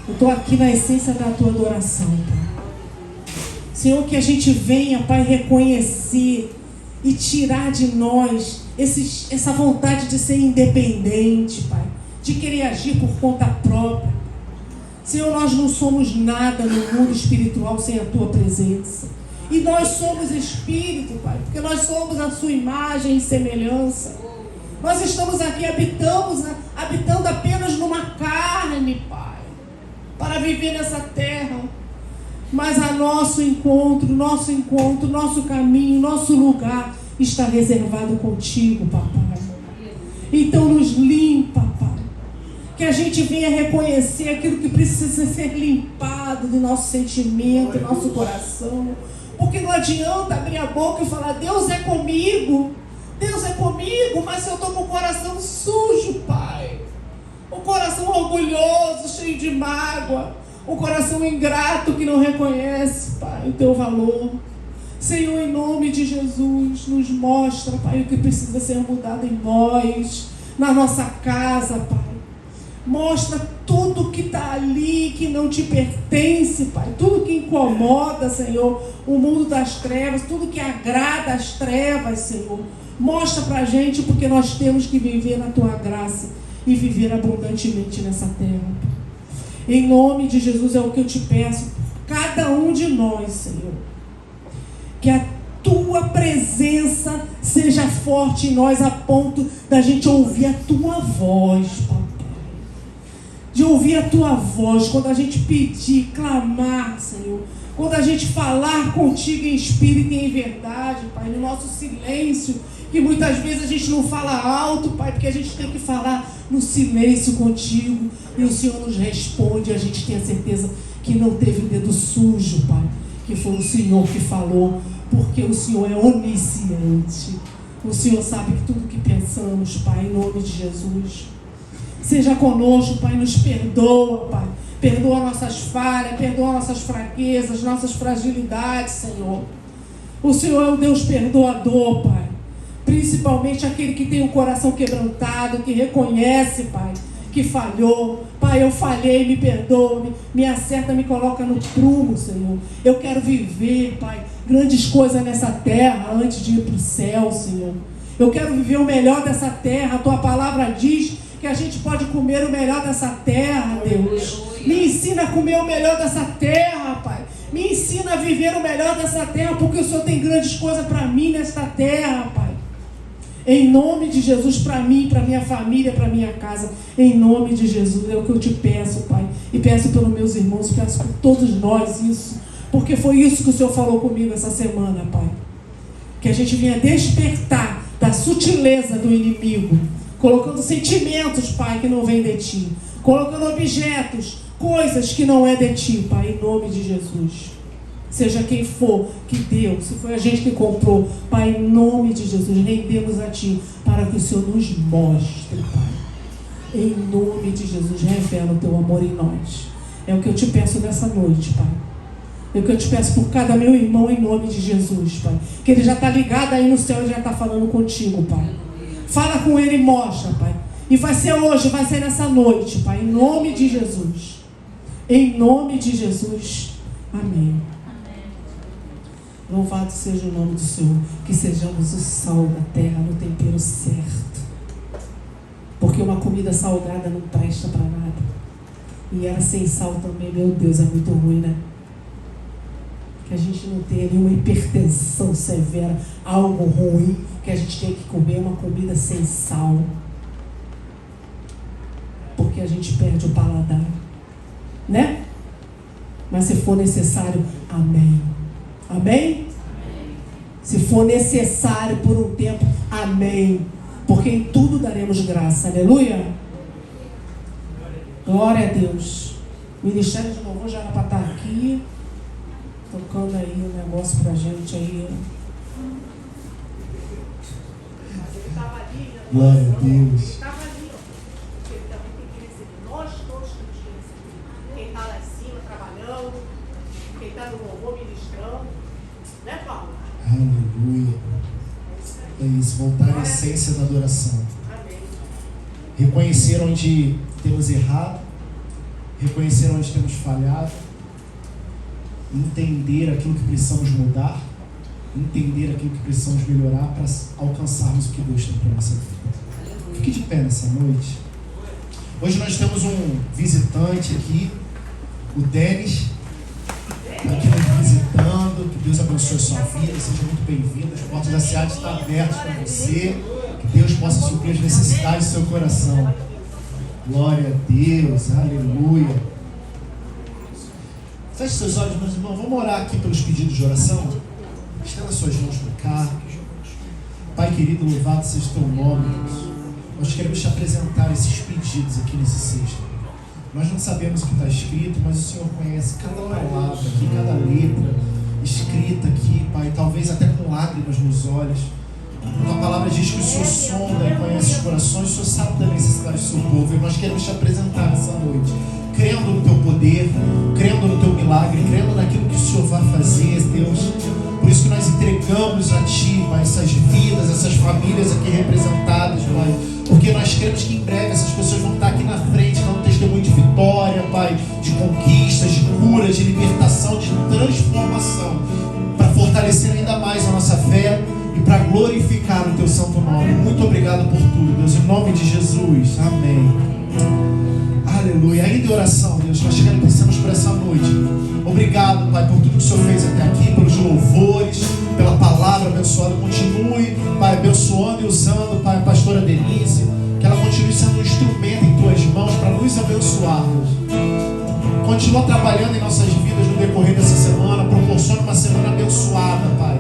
eu estou aqui na essência da tua adoração, Pai. Senhor, que a gente venha, Pai, reconhecer e tirar de nós essa vontade de ser independente, Pai, de querer agir por conta própria. Senhor, nós não somos nada no mundo espiritual sem a tua presença. E nós somos espírito, Pai, porque nós somos a sua imagem e semelhança. Nós estamos aqui, habitando apenas numa carne, Pai, para viver nessa terra. Mas a nosso encontro, nosso caminho, nosso lugar está reservado contigo, Papai. Então nos limpa, Pai. Que a gente venha reconhecer aquilo que precisa ser limpado do nosso sentimento, do nosso coração. Porque não adianta abrir a boca e falar, Deus é comigo, mas se eu estou com o coração sujo, Pai, o coração orgulhoso, cheio de mágoa, o coração ingrato que não reconhece, Pai, o teu valor. Senhor, em nome de Jesus, nos mostra, Pai, o que precisa ser mudado em nós, na nossa casa, Pai. Mostra tudo que está ali, que não te pertence, Pai. Tudo que incomoda, Senhor, o mundo das trevas, tudo que agrada as trevas, Senhor. Mostra pra gente, porque nós temos que viver na tua graça e viver abundantemente nessa terra. Em nome de Jesus é o que eu te peço, cada um de nós, Senhor. Que a tua presença seja forte em nós a ponto da gente ouvir a tua voz, Papai. De ouvir a tua voz quando a gente pedir, clamar, Senhor. Quando a gente falar contigo em espírito e em verdade, Pai, no nosso silêncio, que muitas vezes a gente não fala alto, Pai, porque a gente tem que falar no silêncio contigo, e o Senhor nos responde, e a gente tem a certeza que não teve dedo sujo, Pai, que foi o Senhor que falou, porque o Senhor é onisciente, o Senhor sabe que tudo que pensamos, Pai, em nome de Jesus. Seja conosco, Pai, nos perdoa, Pai. Perdoa nossas falhas, perdoa nossas fraquezas, nossas fragilidades, Senhor. O Senhor é um Deus perdoador, Pai. Principalmente aquele que tem o coração quebrantado, que reconhece, Pai, que falhou. Pai, eu falhei, me perdoa, me acerta, me coloca no prumo, Senhor. Eu quero viver, Pai, grandes coisas nessa terra antes de ir para o céu, Senhor. Eu quero viver o melhor dessa terra. A tua palavra diz que a gente pode comer o melhor dessa terra, Deus. Me ensina a comer o melhor dessa terra, Pai. Me ensina a viver o melhor dessa terra, porque o Senhor tem grandes coisas para mim nesta terra, Pai. Em nome de Jesus, para mim, para minha família, para minha casa. Em nome de Jesus, é o que eu te peço, Pai. E peço pelos meus irmãos, peço por todos nós isso. Porque foi isso que o Senhor falou comigo essa semana, Pai. Que a gente vinha despertar da sutileza do inimigo. Colocando sentimentos, Pai, que não vêm de Ti. Colocando objetos, coisas que não é de Ti, Pai, em nome de Jesus. Seja quem for que deu, se foi a gente que comprou, Pai, em nome de Jesus, rendemos a Ti, para que o Senhor nos mostre, Pai. Em nome de Jesus, revela o Teu amor em nós. É o que eu te peço nessa noite, Pai. É o que eu te peço por cada meu irmão, em nome de Jesus, Pai. Que ele já está ligado aí no céu e já está falando contigo, Pai. Fala com ele e mostra, Pai. E vai ser hoje, vai ser nessa noite, Pai. Em nome de Jesus. Em nome de Jesus. Amém. Louvado seja o nome do Senhor. Que sejamos o sal da terra no tempero certo. Porque uma comida salgada não presta para nada. E ela sem sal também, meu Deus, é muito ruim, né? Que a gente não tenha nenhuma hipertensão severa, algo ruim, que a gente tem que comer uma comida sem sal. Porque a gente perde o paladar. Né? Mas se for necessário, amém. Amém? Se for necessário por um tempo, amém. porque em tudo daremos graça. Aleluia. Glória a Deus. O Ministério de Louvor já era para estar aqui, tocando aí um negócio pra gente aí. Glória a Deus. Estava ali, ó. Porque ele também tem que receber. Nós todos temos que receber. Quem está lá em cima trabalhando, quem está no louvor ministrando. Né, Paulo? Aleluia. É isso, voltar à essência da adoração. Amém. Reconhecer onde temos errado, reconhecer onde temos falhado, entender aquilo que precisamos mudar, entender aquilo que precisamos melhorar para alcançarmos o que Deus tem para a nossa vida. Fique de pé nessa noite. Hoje nós temos um visitante aqui, o Denis, aqui nos visitando. Que Deus abençoe a sua vida, seja muito bem-vindo. As portas da SEAD estão abertas para você. Que Deus possa suprir as necessidades do seu coração. Glória a Deus, aleluia. Feche seus olhos, meus irmãos. Vamos orar aqui pelos pedidos de oração. Estenda suas mãos para cá. Pai querido, louvado seja o teu nome, Deus. Nós queremos te apresentar esses pedidos aqui nesse sexto. Nós não sabemos o que está escrito, mas o Senhor conhece cada palavra aqui, cada letra escrita aqui, Pai, talvez até com lágrimas nos olhos. A tua palavra diz que o Senhor sonda e conhece os corações, o Senhor sabe da necessidade do seu povo, e nós queremos te apresentar nessa noite, crendo no teu poder, crendo no teu milagre, crendo naquilo que o Senhor vai fazer, Deus. Por isso que nós entregamos a Ti, Pai, essas vidas, essas famílias aqui representadas, Pai, porque nós queremos que em breve essas pessoas vão estar aqui na frente, dando um testemunho de vitória, Pai, de conquistas, de cura, de libertação, de transformação, para fortalecer ainda mais a nossa fé e para glorificar o Teu santo nome. Muito obrigado por tudo, Deus, em nome de Jesus, amém. Aleluia. Ainda em oração, Deus, nós te agradecemos por essa noite. Obrigado, Pai, por tudo que o Senhor fez até aqui, pelos louvores, pela palavra abençoada. Continue, Pai, abençoando e usando, Pai, a pastora Denise, que ela continue sendo um instrumento em Tuas mãos para nos abençoar, Deus. Continua trabalhando em nossas vidas no decorrer dessa semana, proporciona uma semana abençoada, Pai.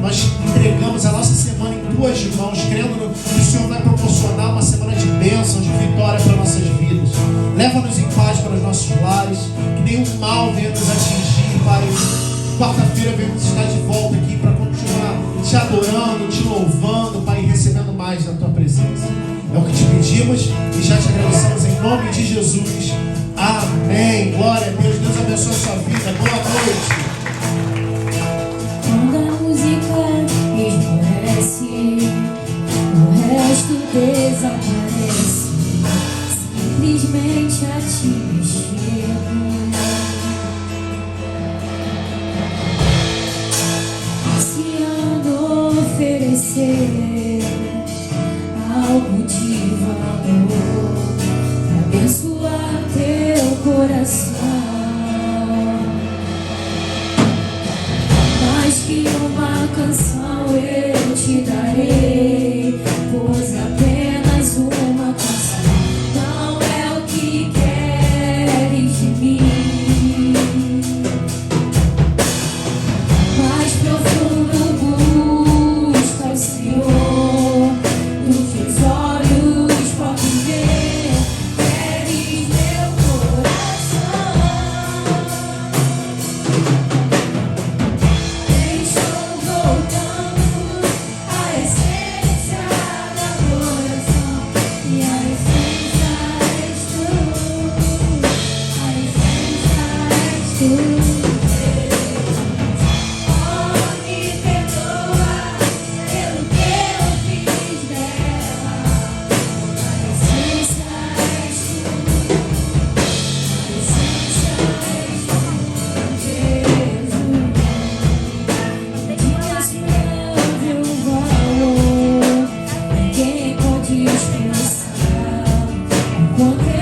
Nós entregamos a nossa semana em Tuas mãos, crendo que o Senhor vai proporcionar uma semana de bênção, de vitória para nossas vidas. Leva-nos em paz para os nossos lares, que nenhum mal venha nos atingir, Pai. Quarta-feira venhamos estar de volta aqui para continuar te adorando, te louvando, Pai, e recebendo mais da Tua presença. É o que te pedimos e já te agradecemos em nome de Jesus. Amém. Glória a Deus. Deus abençoe a sua vida. Boa noite. Quando a música esmorece, o resto desaparece. Simplesmente a Ti mexendo. Ansiando oferecer algo de valor para abençoar Teu coração. Mais que uma canção eu te darei, pois apenas uma canção não é o que queres de mim. Mais profundo busca o Senhor, do que os olhos podem ver. Queres meu coração. Estou voltando à essência da adoração, e a essência és Tu, a essência és Tu. Oh, me perdoa pelo que eu fiz dela, a essência és Tu, a essência és Tu, Jesus. Desprezível valor, ninguém pode expressar o quanto